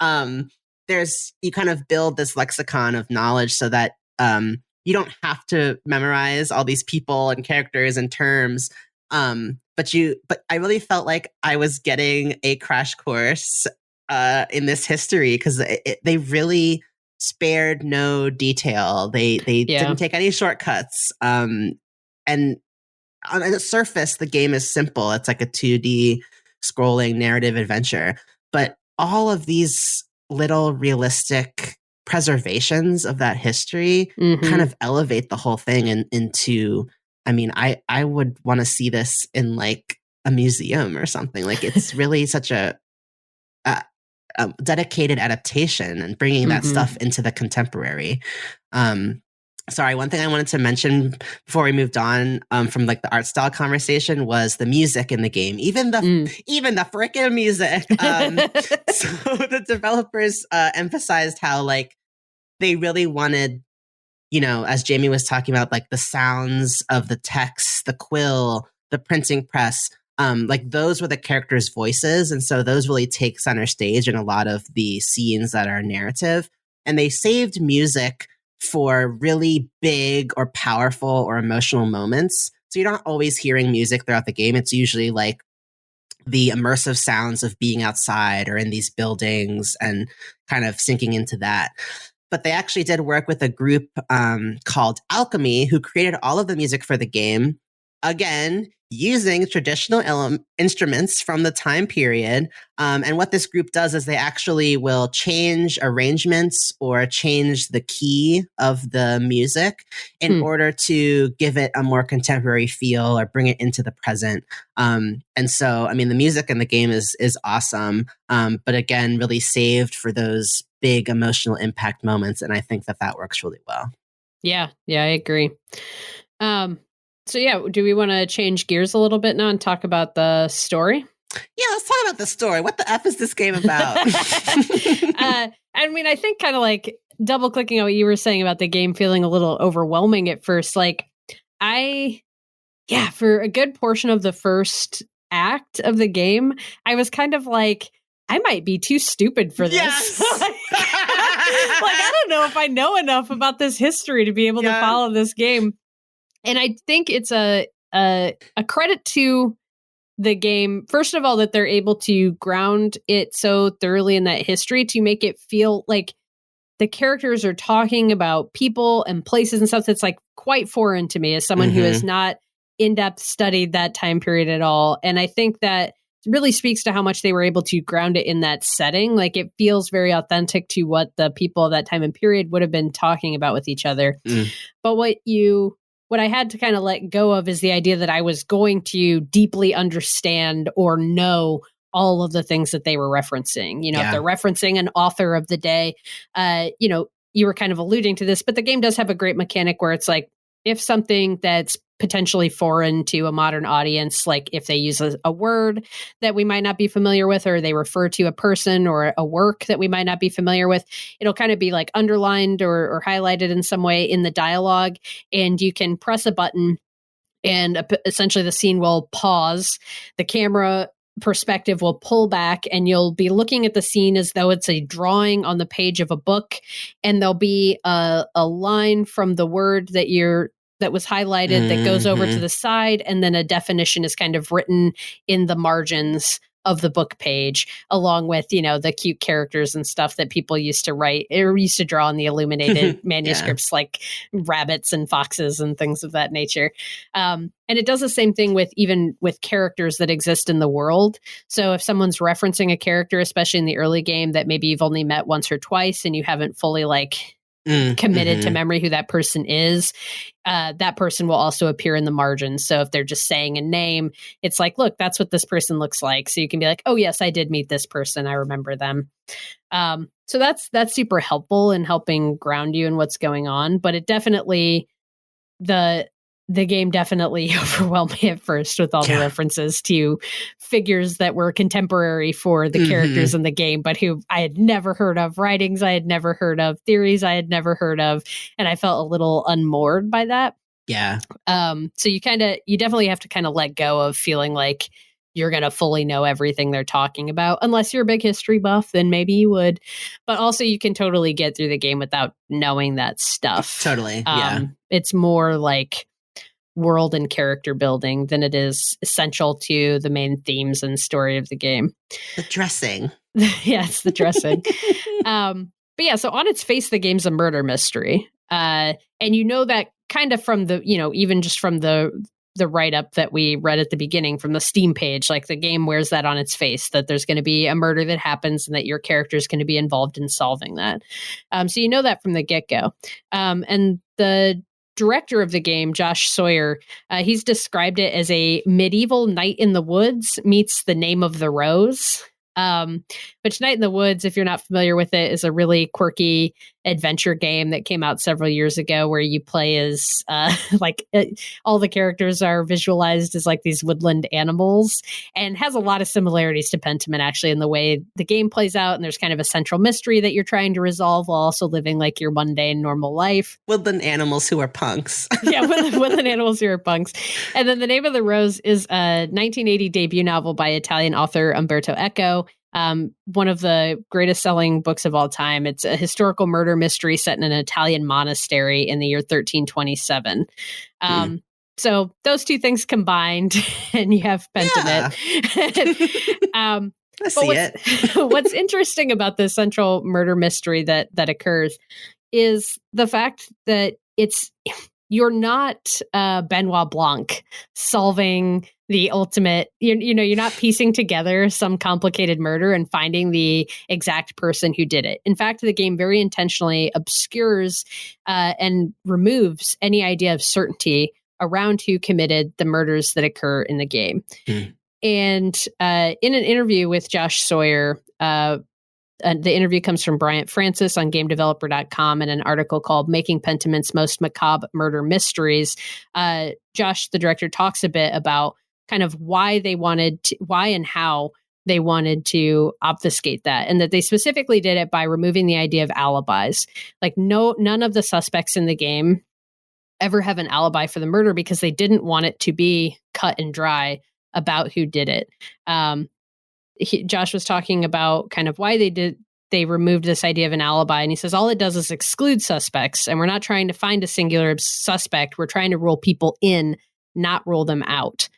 there's, you kind of build this lexicon of knowledge so that you don't have to memorize all these people and characters and terms, but I really felt like I was getting a crash course in this history, because they really spared no detail. They didn't take any shortcuts. And on the surface, the game is simple. It's like a 2D scrolling narrative adventure. But all of these little realistic preservations of that history kind of elevate the whole thing into, I mean, I would want to see this in like a museum or something. Like, it's really such a dedicated adaptation and bringing that stuff into the contemporary. Sorry, one thing I wanted to mention before we moved on from like the art style conversation was the music in the game. Even the freaking music. So the developers emphasized how like they really wanted, you know, as Jamie was talking about, like the sounds of the text, the quill, the printing press. Like those were the characters' voices. And so those really take center stage in a lot of the scenes that are narrative. And they saved music for really big or powerful or emotional moments. So you're not always hearing music throughout the game. It's usually like the immersive sounds of being outside or in these buildings and kind of sinking into that. But they actually did work with a group called Alchemy, who created all of the music for the game. Again, using traditional instruments from the time period. And what this group does is they actually will change arrangements or change the key of the music in order to give it a more contemporary feel or bring it into the present. And so, I mean, the music in the game is awesome, but again, really saved for those big emotional impact moments. And I think that works really well. Yeah, I agree. So yeah, do we want to change gears a little bit now and talk about the story? Yeah, let's talk about the story. What the F is this game about? I mean, I think kind of like double clicking on what you were saying about the game feeling a little overwhelming at first. Like for a good portion of the first act of the game, I was kind of like, I might be too stupid for this. Yes. Like, I don't know if I know enough about this history to be able to follow this game. And I think it's a credit to the game, first of all, that they're able to ground it so thoroughly in that history to make it feel like the characters are talking about people and places and stuff that's like quite foreign to me as someone who has not in-depth studied that time period at all. And I think that really speaks to how much they were able to ground it in that setting. Like, it feels very authentic to what the people of that time and period would have been talking about with each other. But what I had to kind of let go of is the idea that I was going to deeply understand or know all of the things that they were referencing. You know, if they're referencing an author of the day, you know, you were kind of alluding to this, but the game does have a great mechanic where it's like, if something that's potentially foreign to a modern audience, like if they use a word that we might not be familiar with, or they refer to a person or a work that we might not be familiar with, it'll kind of be like underlined or highlighted in some way in the dialogue. And you can press a button and essentially the scene will pause. The camera perspective will pull back and you'll be looking at the scene as though it's a drawing on the page of a book. And there'll be a line from the word that was highlighted that goes over to the side, and then a definition is kind of written in the margins of the book page, along with, you know, the cute characters and stuff that people used to write or used to draw in the illuminated manuscripts, like rabbits and foxes and things of that nature. And it does the same thing with characters that exist in the world. So if someone's referencing a character, especially in the early game that maybe you've only met once or twice and you haven't fully like committed to memory who that person is, that person will also appear in the margins. So if they're just saying a name, it's like, look, that's what this person looks like. So you can be like, oh yes, I did meet this person. I remember them. So that's super helpful in helping ground you in what's going on. But it definitely, the game definitely overwhelmed me at first with all the references to figures that were contemporary for the characters in the game, but who I had never heard of, writings I had never heard of, theories I had never heard of. And I felt a little unmoored by that. Yeah. So you definitely have to kind of let go of feeling like you're going to fully know everything they're talking about. Unless you're a big history buff, then maybe you would. But also you can totally get through the game without knowing that stuff. Totally. Yeah. It's more like world and character building than it is essential to the main themes and story of the game. The dressing. Yeah, it's the dressing. But yeah, so on its face, the game's a murder mystery. And you know that kind of from the, even just from the write-up that we read at the beginning from the Steam page, like the game wears that on its face, that there's going to be a murder that happens and that your character is going to be involved in solving that. So you know that from the get-go. And the director of the game, Josh Sawyer, he's described it as a medieval Night in the Woods meets The Name of the Rose. Which Night in the Woods, if you're not familiar with it, is a really quirky adventure game that came out several years ago where you play as all the characters are visualized as like these woodland animals, and has a lot of similarities to Pentiment actually in the way the game plays out. And there's kind of a central mystery that you're trying to resolve while also living like your mundane normal life. Woodland animals who are punks. Yeah, woodland animals who are punks. And then The Name of the Rose is a 1980 debut novel by Italian author Umberto Eco. One of the greatest selling books of all time. It's a historical murder mystery set in an Italian monastery in the year 1327. So those two things combined, and you have Pentiment. I see it. What's interesting about this central murder mystery that occurs is the fact that you're not Benoit Blanc solving the ultimate, you're not piecing together some complicated murder and finding the exact person who did it. In fact, the game very intentionally obscures and removes any idea of certainty around who committed the murders that occur in the game. And in an interview with Josh Sawyer, the interview comes from Bryant Francis on GameDeveloper.com and an article called Making Pentiment's Most Macabre Murder Mysteries. Josh, the director, talks a bit about kind of why and how they wanted to obfuscate that, and that they specifically did it by removing the idea of alibis. Like none of the suspects in the game ever have an alibi for the murder because they didn't want it to be cut and dry about who did it. Josh was talking about kind of why they removed this idea of an alibi. And he says, all it does is exclude suspects. And we're not trying to find a singular suspect. We're trying to rule people in, not rule them out.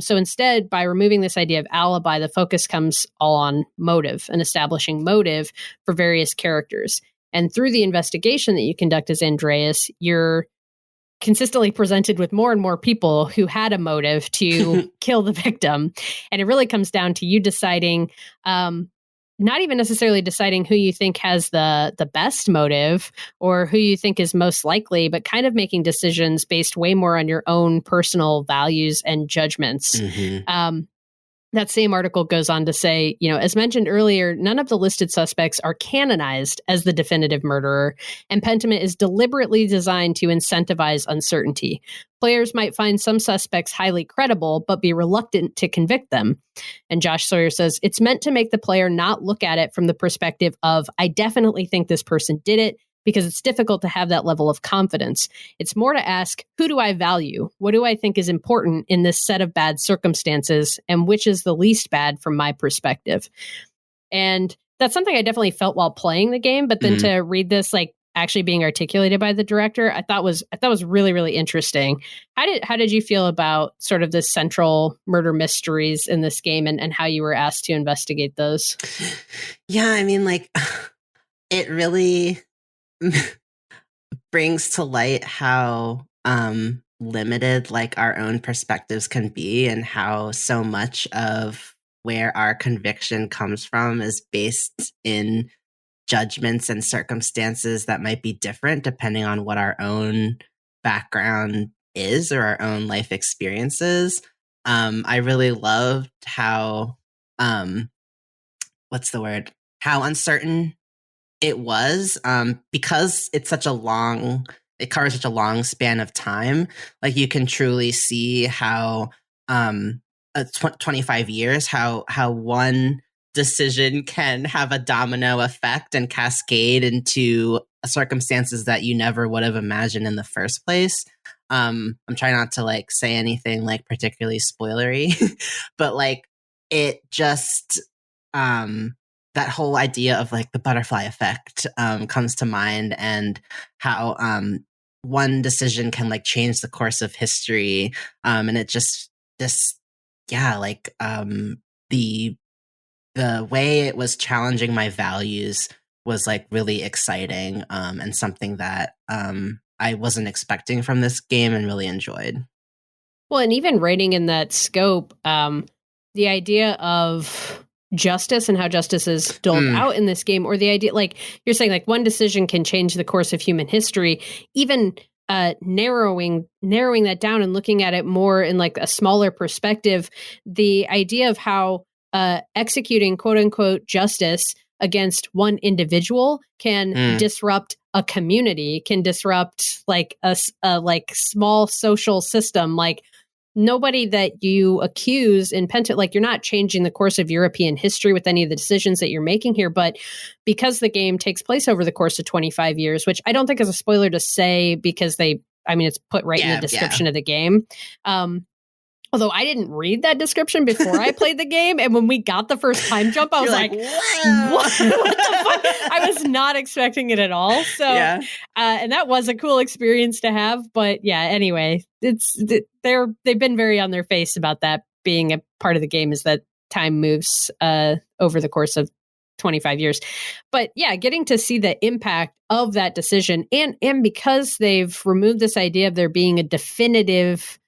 So instead, by removing this idea of alibi, the focus comes all on motive and establishing motive for various characters. And through the investigation that you conduct as Andreas, you're consistently presented with more and more people who had a motive to kill the victim. And it really comes down to you deciding, not even necessarily deciding who you think has the best motive or who you think is most likely, but kind of making decisions based way more on your own personal values and judgments. That same article goes on to say, as mentioned earlier, none of the listed suspects are canonized as the definitive murderer, and Pentiment is deliberately designed to incentivize uncertainty. Players might find some suspects highly credible, but be reluctant to convict them. And Josh Sawyer says, it's meant to make the player not look at it from the perspective of, I definitely think this person did it, because it's difficult to have that level of confidence. It's more to ask, who do I value? What do I think is important in this set of bad circumstances? And which is the least bad from my perspective? And that's something I definitely felt while playing the game. But then to read this, like actually being articulated by the director, I thought was really, really interesting. How did you feel about sort of the central murder mysteries in this game and how you were asked to investigate those? Yeah, I mean, like, it really brings to light how limited like our own perspectives can be, and how so much of where our conviction comes from is based in judgments and circumstances that might be different depending on what our own background is or our own life experiences. I really loved how, what's the word? How uncertain it was, because it covers such a long span of time. Like you can truly see how 25 years, how one decision can have a domino effect and cascade into circumstances that you never would have imagined in the first place. I'm trying not to like say anything like particularly spoilery, but like it just that whole idea of like the butterfly effect comes to mind, and how one decision can like change the course of history, and it just like the way it was challenging my values was like really exciting, and something that I wasn't expecting from this game and really enjoyed. Well, and even writing in that scope, the idea of justice and how justice is doled out in this game, or the idea, like you're saying, like one decision can change the course of human history, even narrowing that down and looking at it more in like a smaller perspective, the idea of how executing quote unquote justice against one individual can disrupt a community, can disrupt like a like small social system. Like nobody that you accuse in Pentiment, like you're not changing the course of European history with any of the decisions that you're making here, but because the game takes place over the course of 25 years, which I don't think is a spoiler to say because it's put right in the description of the game. Although I didn't read that description before I played the game, and when we got the first time jump, I was like, what the fuck? I was not expecting it at all. So, and that was a cool experience to have. But yeah, anyway, they've been very on their face about that being a part of the game, is that time moves over the course of 25 years. But yeah, getting to see the impact of that decision, and because they've removed this idea of there being a definitive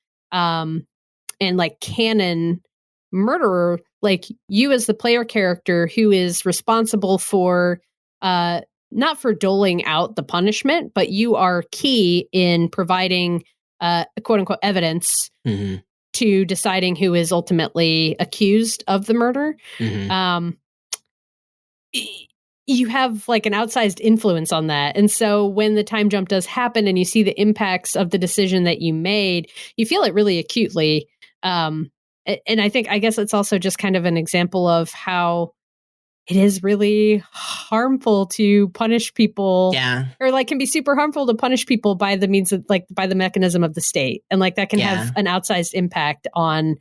and like canon murderer, like you as the player character who is responsible for not for doling out the punishment, but you are key in providing quote unquote evidence to deciding who is ultimately accused of the murder. You have like an outsized influence on that. And so when the time jump does happen and you see the impacts of the decision that you made, you feel it really acutely. And I guess it's also just kind of an example of how it is really harmful to punish people, or like can be super harmful to punish people by the means of like by the mechanism of the state. And like that can have an outsized impact on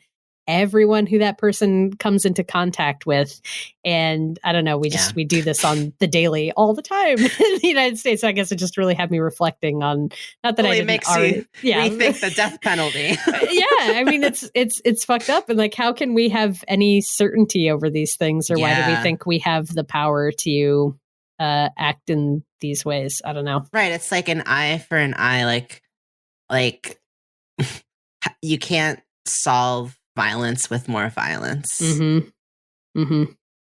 everyone who that person comes into contact with. And I don't know, we do this on the daily all the time in the United States. So I guess it just really had me reflecting on, not that it makes you rethink the death penalty. I mean, it's fucked up. And like, how can we have any certainty over these things? Or why do we think we have the power to act in these ways? I don't know. Right. It's like an eye for an eye. Like you can't solve violence with more violence.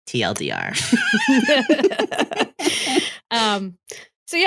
TLDR.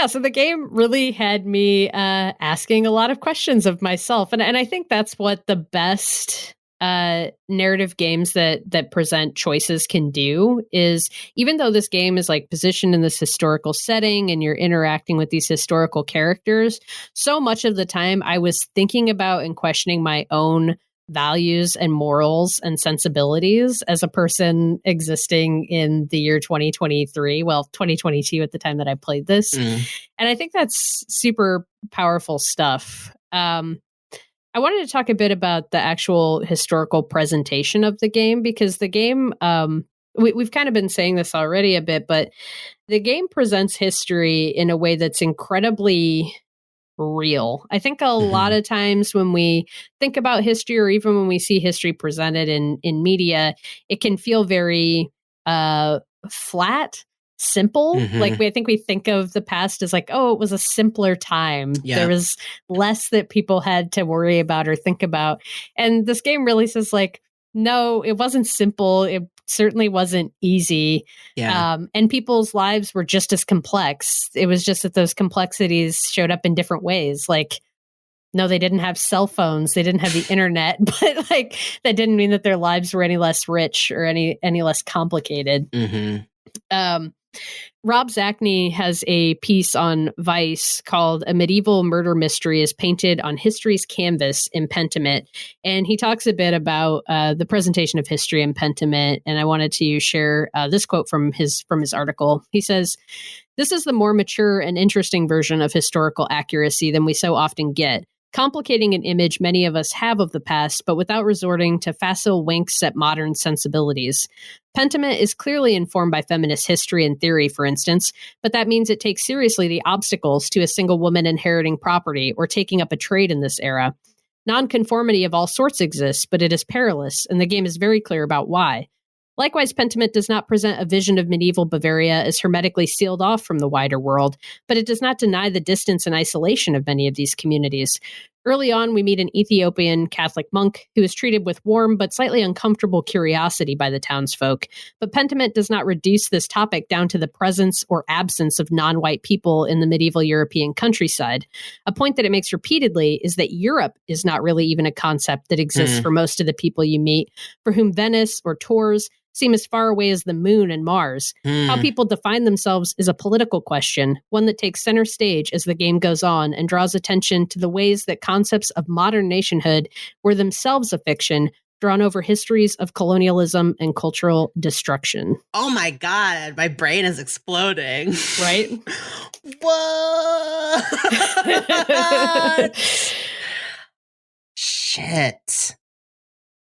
So the game really had me asking a lot of questions of myself, and I think that's what the best narrative games that present choices can do. Is even though this game is like positioned in this historical setting and you're interacting with these historical characters, so much of the time I was thinking about and questioning my own values and morals and sensibilities as a person existing in the year 2023, 2022 at the time that I played this. And I think that's super powerful stuff. I wanted to talk a bit about the actual historical presentation of the game, because the game, we've kind of been saying this already a bit, but the game presents history in a way that's incredibly real. I think a lot of times when we think about history, or even when we see history presented in media, it can feel very flat, simple. Like I think we think of the past as like, oh, it was a simpler time. There was less that people had to worry about or think about. And this game really says like, no, it wasn't simple. It's certainly wasn't easy. Yeah. And people's lives were just as complex. It was just that those complexities showed up in different ways. Like, no, they didn't have cell phones. They didn't have the internet, but like that didn't mean that their lives were any less rich or any less complicated. Rob Zacny has a piece on Vice called "A Medieval Murder Mystery is Painted on History's Canvas in Pentiment," and he talks a bit about the presentation of history in Pentiment. And I wanted to share this quote from his article. He says, "This is the more mature and interesting version of historical accuracy than we so often get, complicating an image many of us have of the past, but without resorting to facile winks at modern sensibilities. Pentiment is clearly informed by feminist history and theory, for instance, but that means it takes seriously the obstacles to a single woman inheriting property or taking up a trade in this era. Nonconformity of all sorts exists, but it is perilous, and the game is very clear about why. Likewise, Pentiment does not present a vision of medieval Bavaria as hermetically sealed off from the wider world, but it does not deny the distance and isolation of many of these communities. Early on, we meet an Ethiopian Catholic monk who is treated with warm but slightly uncomfortable curiosity by the townsfolk. But Pentiment does not reduce this topic down to the presence or absence of non-white people in the medieval European countryside. A point that it makes repeatedly is that Europe is not really even a concept that exists for most of the people you meet, for whom Venice or Tours seem as far away as the moon and Mars. How people define themselves is a political question, one that takes center stage as the game goes on and draws attention to the ways that concepts of modern nationhood were themselves a fiction, drawn over histories of colonialism and cultural destruction." Oh my God, my brain is exploding. Right? What? Shit.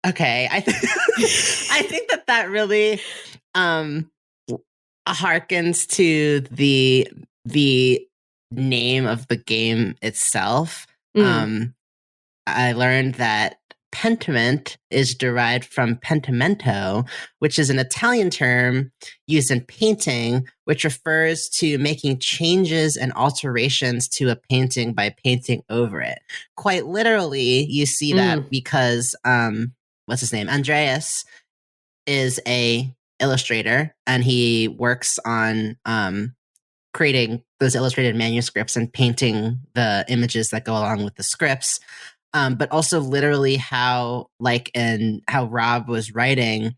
Okay, I think that really harkens to the name of the game itself. I learned that Pentiment is derived from pentimento, which is an Italian term used in painting, which refers to making changes and alterations to a painting by painting over it. Quite literally, you see that because what's his name? Andreas is a illustrator, and he works on creating those illustrated manuscripts and painting the images that go along with the scripts. But also literally how Rob was writing,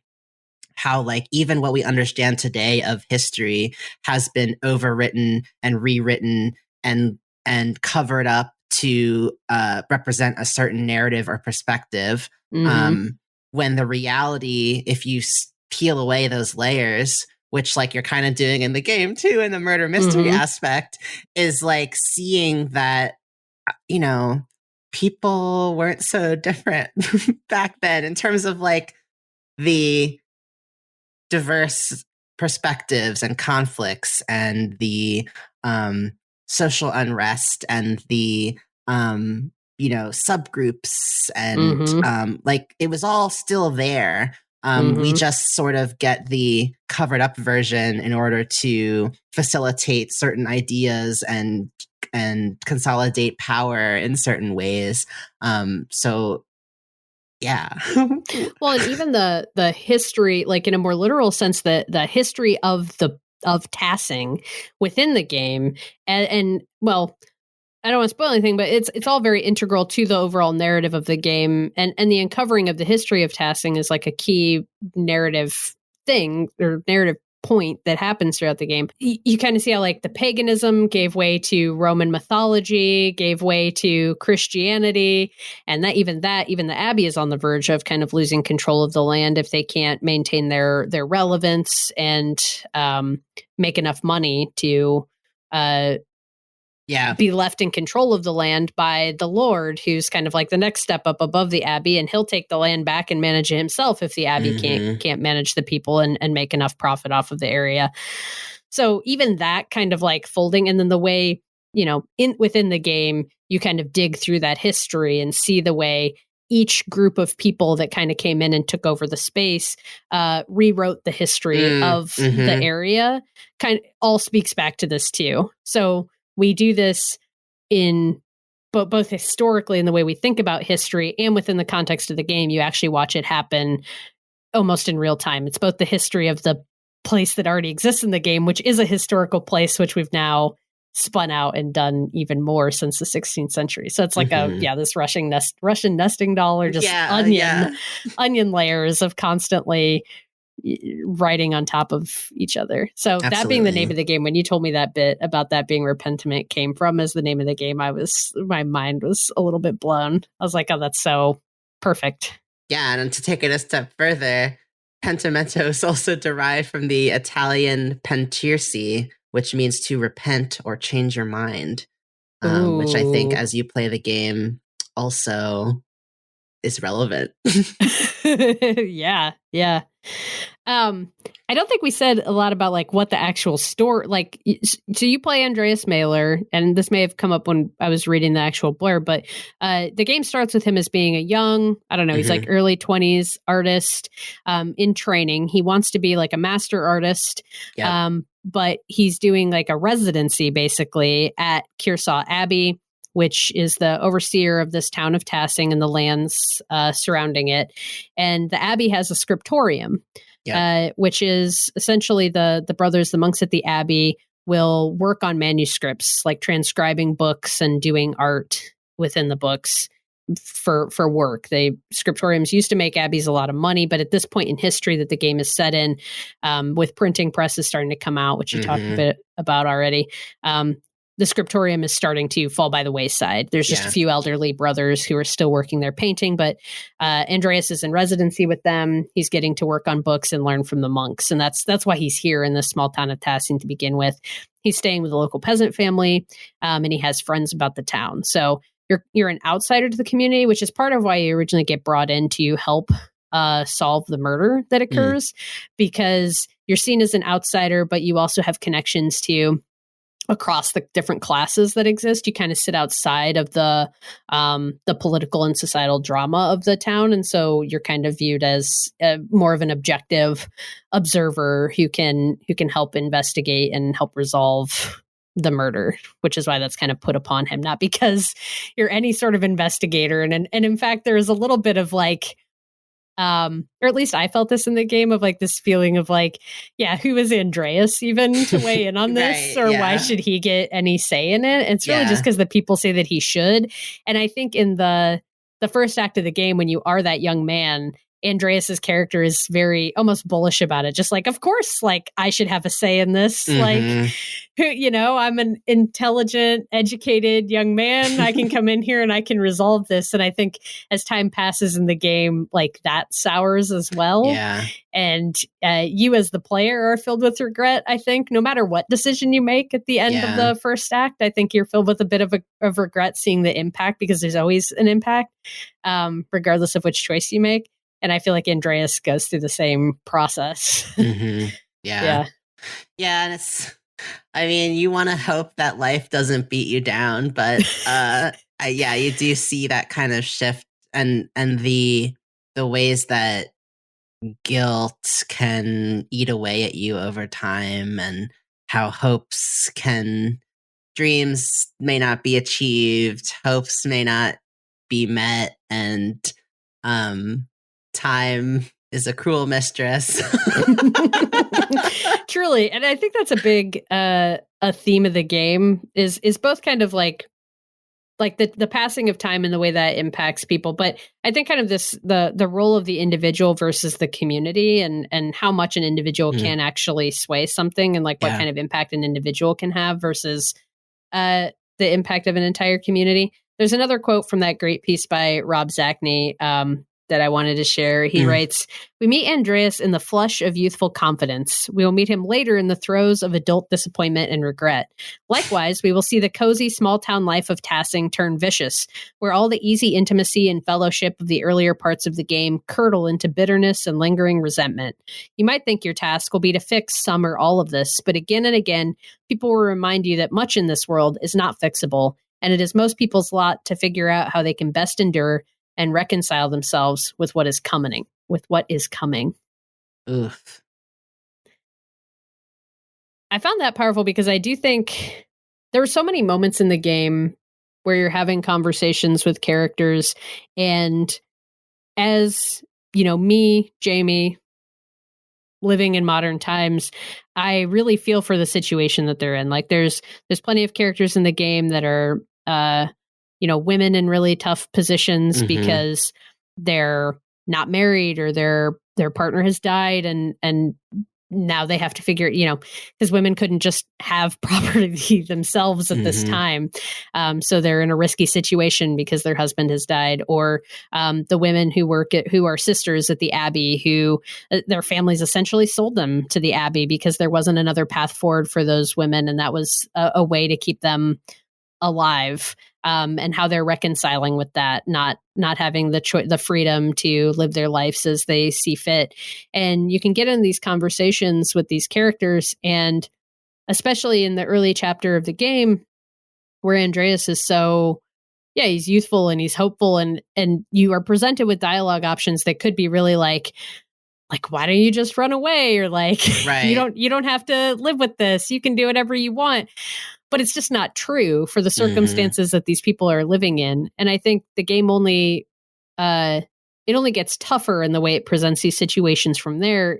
how like even what we understand today of history has been overwritten and rewritten and covered up to represent a certain narrative or perspective. When the reality, if you peel away those layers, which like you're kind of doing in the game too, in the murder mystery aspect, is like seeing that, you know, people weren't so different back then in terms of like the diverse perspectives and conflicts and the social unrest and the subgroups and like it was all still there. We just sort of get the covered up version in order to facilitate certain ideas and consolidate power in certain ways. So yeah. Well, and even the history, like in a more literal sense, the history of tassing within the game, and well, I don't want to spoil anything, but it's all very integral to the overall narrative of the game, and the uncovering of the history of tassing is like a key narrative thing or narrative point that happens throughout the game. You kind of see how like the paganism gave way to Roman mythology, gave way to Christianity, and that even the Abbey is on the verge of kind of losing control of the land if they can't maintain their relevance and make enough money to be left in control of the land by the Lord, who's kind of like the next step up above the Abbey, and he'll take the land back and manage it himself if the Abbey can't manage the people and make enough profit off of the area. So even that kind of like folding, and then the way, you know, within the game, you kind of dig through that history and see the way each group of people that kind of came in and took over the space rewrote the history of the area, kind of all speaks back to this too. So we do this in both historically in the way we think about history and within the context of the game. You actually watch it happen almost in real time. It's both the history of the place that already exists in the game, which is a historical place, which we've now spun out and done even more since the 16th century. So it's like this Russian nesting doll, or just onion layers of constantly writing on top of each other. So that being the name of the game, when you told me that bit about that being where Pentiment came from as the name of the game, my mind was a little bit blown. I was like, oh, that's so perfect. Yeah, and to take it a step further, pentimento is also derived from the Italian pentirsi, which means to repent or change your mind, which I think as you play the game also is relevant. Yeah. I don't think we said a lot about like what the actual story, like, so you play Andreas Mailer, and this may have come up when I was reading the actual blurb, but the game starts with him as being a young, I don't know, he's like early 20s artist in training. He wants to be like a master artist, but he's doing like a residency basically at Kearsarge Abbey, which is the overseer of this town of Tassing and the lands surrounding it. And the abbey has a scriptorium, which is essentially the brothers, the monks at the abbey, will work on manuscripts, like transcribing books and doing art within the books for work. Scriptoriums used to make abbeys a lot of money, but at this point in history that the game is set in, with printing presses starting to come out, which you talked a bit about already, the scriptorium is starting to fall by the wayside. There's just a few elderly brothers who are still working their painting, but Andreas is in residency with them. He's getting to work on books and learn from the monks. And that's why he's here in this small town of Tassing to begin with. He's staying with a local peasant family, and he has friends about the town. So you're an outsider to the community, which is part of why you originally get brought in to help solve the murder that occurs, because you're seen as an outsider, but you also have connections to across the different classes that exist. You kind of sit outside of the political and societal drama of the town. And so you're kind of viewed as more of an objective observer who can help investigate and help resolve the murder, which is why that's kind of put upon him, not because you're any sort of investigator. And in fact, there is a little bit of like, or at least I felt this in the game, of like this feeling of like, who is Andreas even to weigh in on this? Why should he get any say in it? And it's really just because the people say that he should. And I think in the first act of the game, when you are that young man, Andreas's character is very almost bullish about it. Just like, of course, like I should have a say in this. Like, I'm an intelligent, educated young man. I can come in here and I can resolve this. And I think as time passes in the game, like that sours as well. Yeah. And you as the player are filled with regret, I think, no matter what decision you make at the end of the first act. I think you're filled with a bit of regret seeing the impact, because there's always an impact, regardless of which choice you make. And I feel like Andreas goes through the same process. Yeah. And you want to hope that life doesn't beat you down, but you do see that kind of shift and the ways that guilt can eat away at you over time, and how dreams may not be achieved, hopes may not be met, and time is a cruel mistress. Truly. And I think that's a big a theme of the game is both kind of like the passing of time and the way that impacts people. But I think kind of the role of the individual versus the community, and how much an individual can actually sway something, and like what kind of impact an individual can have versus the impact of an entire community. There's another quote from that great piece by Rob Zacny that I wanted to share. He writes, "We meet Andreas in the flush of youthful confidence. We will meet him later in the throes of adult disappointment and regret. Likewise, we will see the cozy small town life of Tassing turn vicious, where all the easy intimacy and fellowship of the earlier parts of the game curdle into bitterness and lingering resentment. You might think your task will be to fix some or all of this, but again and again, people will remind you that much in this world is not fixable, and it is most people's lot to figure out how they can best endure and reconcile themselves with what is coming. Oof. I found that powerful because I do think there were so many moments in the game where you're having conversations with characters, and as me, Jamie, living in modern times, I really feel for the situation that they're in. Like there's plenty of characters in the game that are women in really tough positions because they're not married or their partner has died and now they have to figure, because women couldn't just have property themselves at this time. So they're in a risky situation because their husband has died, or the women who are sisters at the Abbey, who their families essentially sold them to the Abbey because there wasn't another path forward for those women. And that was a way to keep them alive, and how they're reconciling with that, not having the freedom to live their lives as they see fit. And you can get in these conversations with these characters, and especially in the early chapter of the game where Andreas is he's youthful and he's hopeful, and you are presented with dialogue options that could be really like, why don't you just run away? Or right. you don't have to live with this. You can do whatever you want. But it's just not true for the circumstances that these people are living in. And I think the game only gets tougher in the way it presents these situations from there.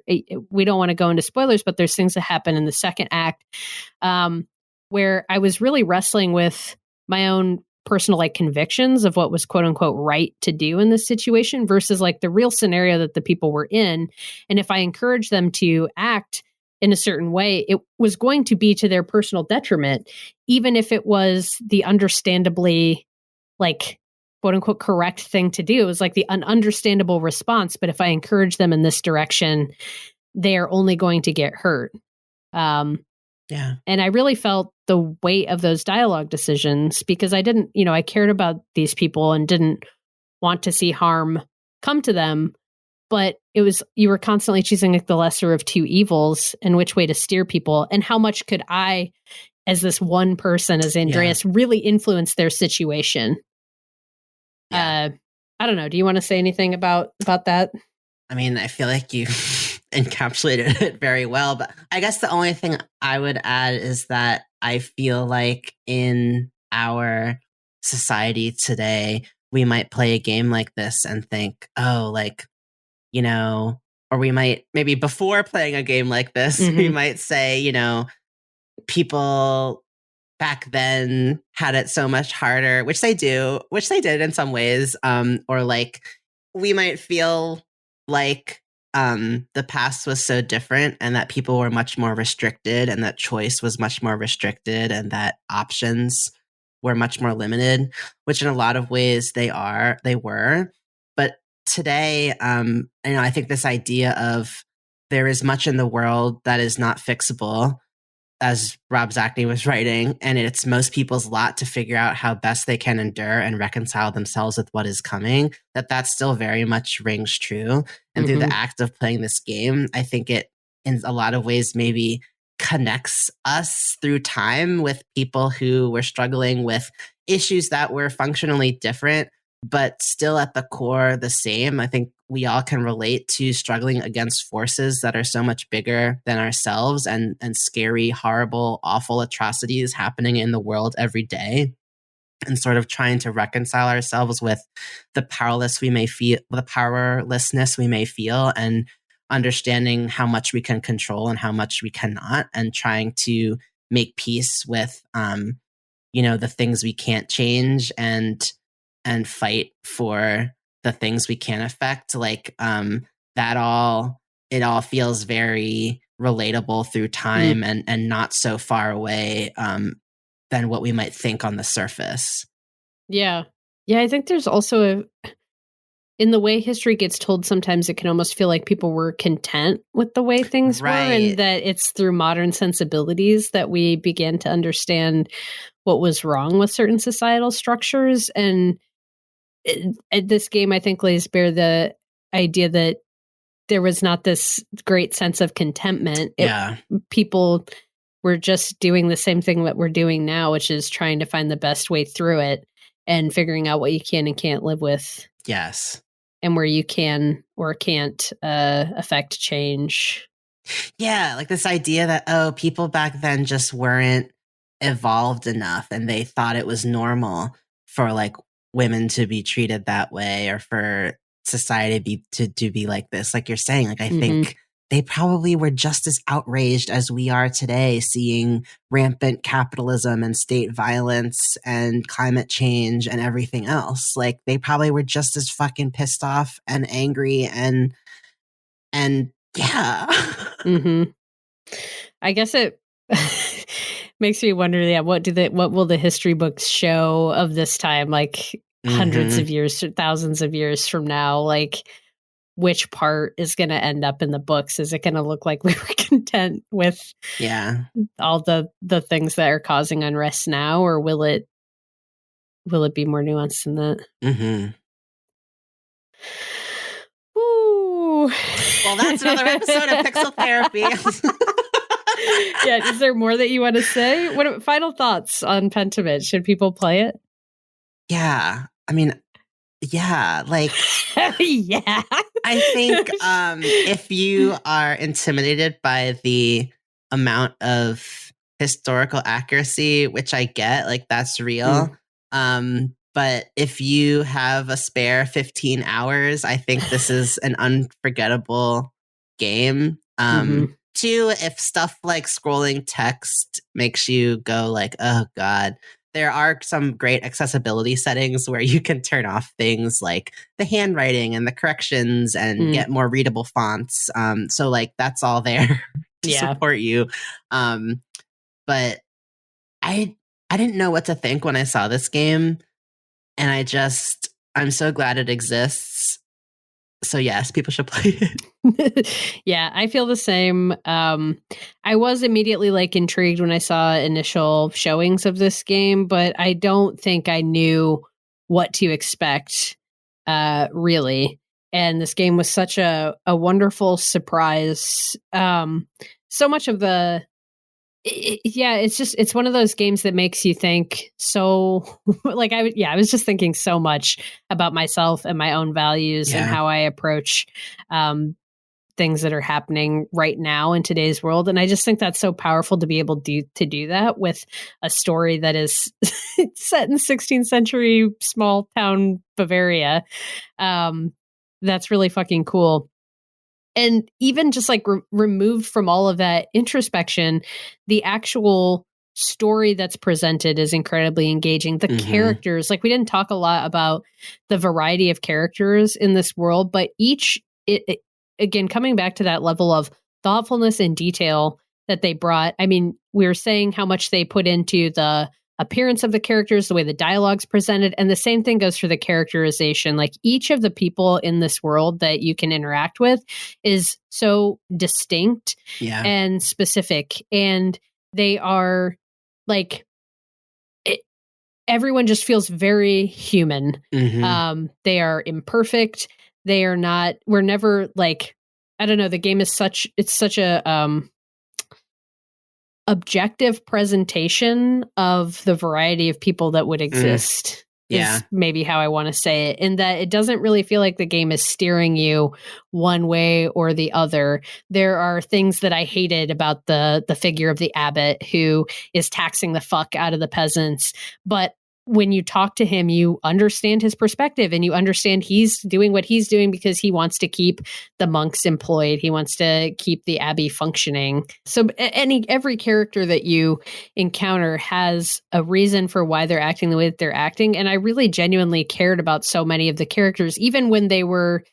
We don't want to go into spoilers, but there's things that happen in the second act where I was really wrestling with my own personal convictions of what was quote unquote right to do in this situation versus the real scenario that the people were in. And if I encourage them to act in a certain way, it was going to be to their personal detriment, even if it was the understandably, quote unquote, correct thing to do. It was an understandable response. But if I encourage them in this direction, they are only going to get hurt. And I really felt the weight of those dialogue decisions because I cared about these people and didn't want to see harm come to them. But you were constantly choosing the lesser of two evils and which way to steer people. And how much could I, as this one person, as Andreas, really influence their situation? I don't know. Do you want to say anything about that? I mean, I feel like you encapsulated it very well, but I guess the only thing I would add is that I feel like in our society today, we might play a game like this and think, or we might, maybe before playing a game like this, we might say, people back then had it so much harder, which they did in some ways. Or we might feel like the past was so different and that people were much more restricted and that choice was much more restricted and that options were much more limited, which in a lot of ways they were. But today, I think this idea of there is much in the world that is not fixable, as Rob Zacny was writing, and it's most people's lot to figure out how best they can endure and reconcile themselves with what is coming, that still very much rings true. And through the act of playing this game, I think it, in a lot of ways, maybe connects us through time with people who were struggling with issues that were functionally different, but still at the core the same. I think we all can relate to struggling against forces that are so much bigger than ourselves and scary, horrible, awful atrocities happening in the world every day, and sort of trying to reconcile ourselves with the powerlessness we may feel, and understanding how much we can control and how much we cannot, and trying to make peace with the things we can't change and fight for the things we can affect. It all feels very relatable through time and not so far away than what we might think on the surface. Yeah. I think there's also in the way history gets told, sometimes it can almost feel like people were content with the way things were, and that it's through modern sensibilities that we began to understand what was wrong with certain societal structures. And this game, I think, lays bare the idea that there was not this great sense of contentment. People were just doing the same thing that we're doing now, which is trying to find the best way through it and figuring out what you can and can't live with. Yes. And where you can or can't affect change. Yeah, this idea that, people back then just weren't evolved enough and they thought it was normal for women to be treated that way, or for society to be like this. Like you're saying, I think they probably were just as outraged as we are today, seeing rampant capitalism and state violence and climate change and everything else. Like, they probably were just as fucking pissed off and angry and yeah. Mm-hmm. I guess it makes me wonder, yeah, what will the history books show of this time, like hundreds of years, thousands of years from now? Like, which part is going to end up in the books? Is it going to look like we were content with all the things that are causing unrest now, or will it be more nuanced than that? Ooh. Well, that's another episode of Pixel Therapy. Yeah, is there more that you want to say? What final thoughts on Pentiment? Should people play it? Yeah, I mean, yeah, like yeah. I think if you are intimidated by the amount of historical accuracy, which I get, like that's real. But if you have a spare 15 hours, I think this is an unforgettable game. Two, if stuff like scrolling text makes you go like, oh God, there are some great accessibility settings where you can turn off things like the handwriting and the corrections and get more readable fonts. So like that's all there to support you. But I didn't know what to think when I saw this game. And I'm so glad it exists. So yes, people should play it. Yeah, I feel the same. I was immediately like intrigued when I saw initial showings of this game, but I don't think I knew what to expect, really. And this game was such a wonderful surprise. So much of it's one of those games that makes you think so like I was just thinking so much about myself and my own values and how I approach things that are happening right now in today's world. And I just think that's so powerful to be able to do that with a story that is set in 16th century small town Bavaria. That's really fucking cool. And even just like removed from all of that introspection, the actual story that's presented is incredibly engaging. The characters, like we didn't talk a lot about the variety of characters in this world, but again, coming back to that level of thoughtfulness and detail that they brought. I mean, we were saying how much they put into the appearance of the characters, the way the dialogue's presented, and the same thing goes for the characterization. Like each of the people in this world that you can interact with is so distinct and specific, and they are like everyone just feels very human. They are imperfect. They are not. We're never like, I don't know. The game is such a objective presentation of the variety of people that would exist. Is maybe how I want to say it, in that it doesn't really feel like the game is steering you one way or the other. There are things that I hated about the figure of the abbot who is taxing the fuck out of the peasants, but when you talk to him, you understand his perspective and you understand he's doing what he's doing because he wants to keep the monks employed. He wants to keep the abbey functioning. So every character that you encounter has a reason for why they're acting the way that they're acting. And I really genuinely cared about so many of the characters, even when they were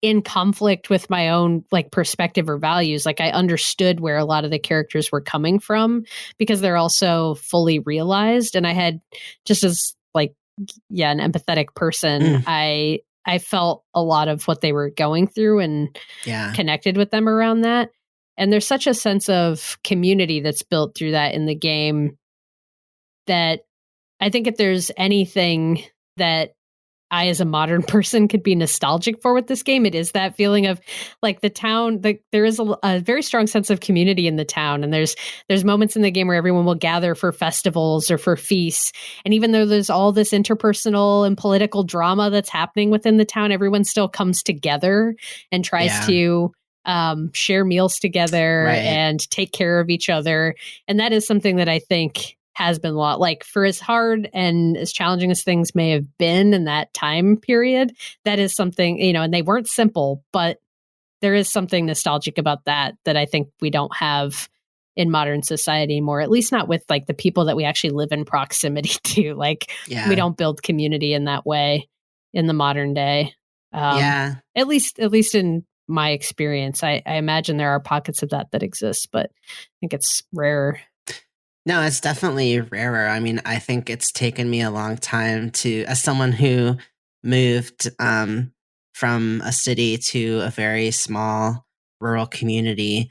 in conflict with my own like perspective or values. Like I understood where a lot of the characters were coming from because they're also fully realized. And I had just as like, an empathetic person, I felt a lot of what they were going through and connected with them around that. And there's such a sense of community that's built through that in the game that I think if there's anything that I, as a modern person, could be nostalgic for with this game, it is that feeling of like the town. There is a very strong sense of community in the town, and there's moments in the game where everyone will gather for festivals or for feasts. And even though there's all this interpersonal and political drama that's happening within the town, everyone still comes together and tries to share meals together and take care of each other. And that is something that I think has been like, for as hard and as challenging as things may have been in that time period, that is something, and they weren't simple, but there is something nostalgic about that I think we don't have in modern society more, at least not with like the people that we actually live in proximity to. Like we don't build community in that way in the modern day. At least in my experience, I imagine there are pockets of that exist, but I think it's rarer. No, it's definitely rarer. I mean, I think it's taken me a long time to, as someone who moved from a city to a very small rural community,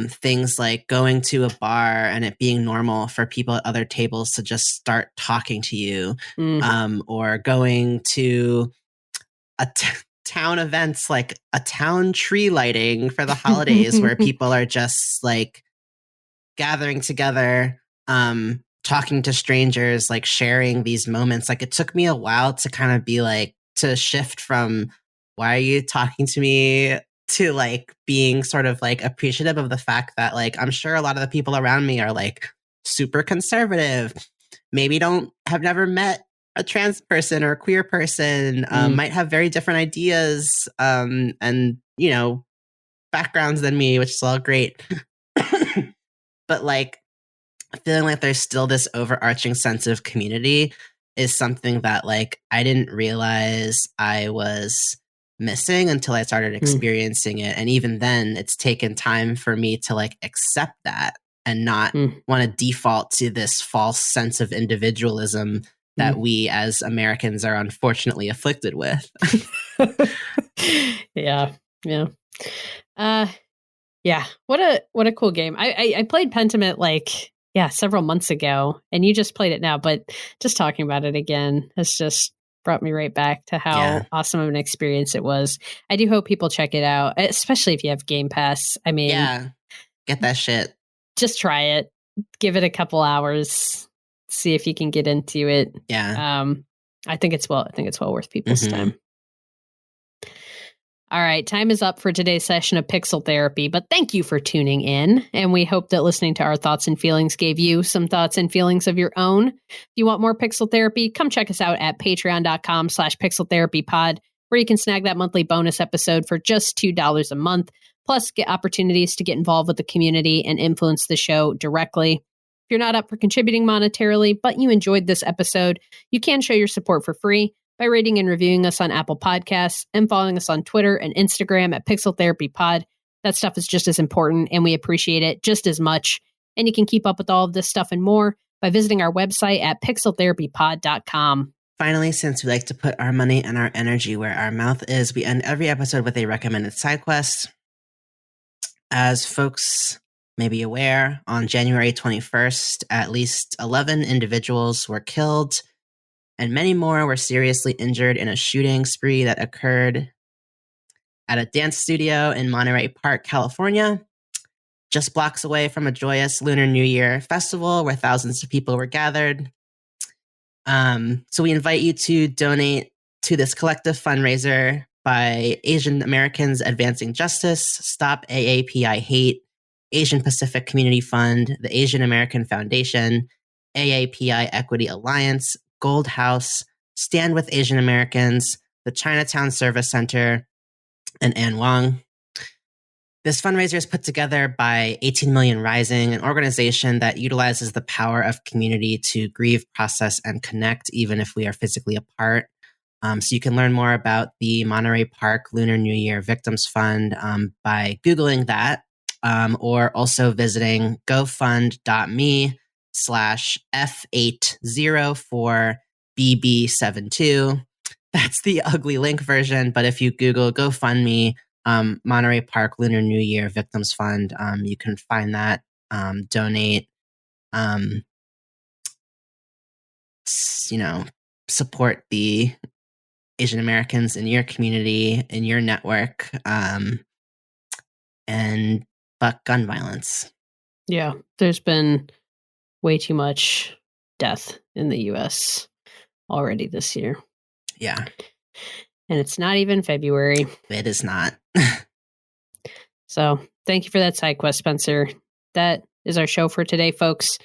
things like going to a bar and it being normal for people at other tables to just start talking to you, or going to town events like a town tree lighting for the holidays where people are just like gathering together, talking to strangers, like sharing these moments. Like it took me a while to kind of be like, to shift from why are you talking to me to like being sort of like appreciative of the fact that like I'm sure a lot of the people around me are like super conservative, maybe have never met a trans person or a queer person, might have very different ideas and you know backgrounds than me, which is all great. But like feeling like there's still this overarching sense of community is something that like I didn't realize I was missing until I started experiencing it. And even then it's taken time for me to like accept that and not want to default to this false sense of individualism that we as Americans are unfortunately afflicted with. Yeah. What a cool game. I played Pentiment like several months ago, and you just played it now, but just talking about it again has just brought me right back to how awesome of an experience it was. I do hope people check it out, especially if you have Game Pass. I mean, get that shit. Just try it. Give it a couple hours. See if you can get into it. I think it's well worth people's time. All right, time is up for today's session of Pixel Therapy, but thank you for tuning in, and we hope that listening to our thoughts and feelings gave you some thoughts and feelings of your own. If you want more Pixel Therapy, come check us out at patreon.com/pixeltherapypod, where you can snag that monthly bonus episode for just $2 a month, plus get opportunities to get involved with the community and influence the show directly. If you're not up for contributing monetarily, but you enjoyed this episode, you can show your support for free by rating and reviewing us on Apple Podcasts and following us on Twitter and Instagram at Pixel Therapy Pod. That stuff is just as important, and we appreciate it just as much. And you can keep up with all of this stuff and more by visiting our website at pixeltherapypod.com. Finally, since we like to put our money and our energy where our mouth is, we end every episode with a recommended side quest. As folks may be aware, on January 21st, at least 11 individuals were killed and many more were seriously injured in a shooting spree that occurred at a dance studio in Monterey Park, California, just blocks away from a joyous Lunar New Year festival where thousands of people were gathered. So we invite you to donate to this collective fundraiser by Asian Americans Advancing Justice, Stop AAPI Hate, Asian Pacific Community Fund, the Asian American Foundation, AAPI Equity Alliance, Gold House, Stand with Asian Americans, the Chinatown Service Center, and Ann Wong. This fundraiser is put together by 18 Million Rising, an organization that utilizes the power of community to grieve, process, and connect, even if we are physically apart. So you can learn more about the Monterey Park Lunar New Year Victims Fund by Googling that, or also visiting gofund.me/F804BB72. That's the ugly link version, but if you Google GoFundMe, Monterey Park Lunar New Year Victims Fund, you can find that, donate, support the Asian Americans in your community, in your network, and fuck gun violence. Yeah, there's been way too much death in the U.S. already this year. Yeah. And it's not even February. It is not. So thank you for that side quest, Spencer. That is our show for today, folks.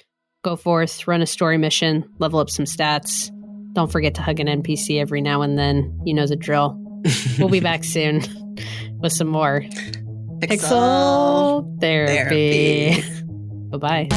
Go forth, run a story mission, level up some stats. Don't forget to hug an NPC every now and then. You know the drill. We'll be back soon. with some more Pixel Therapy. Bye-bye.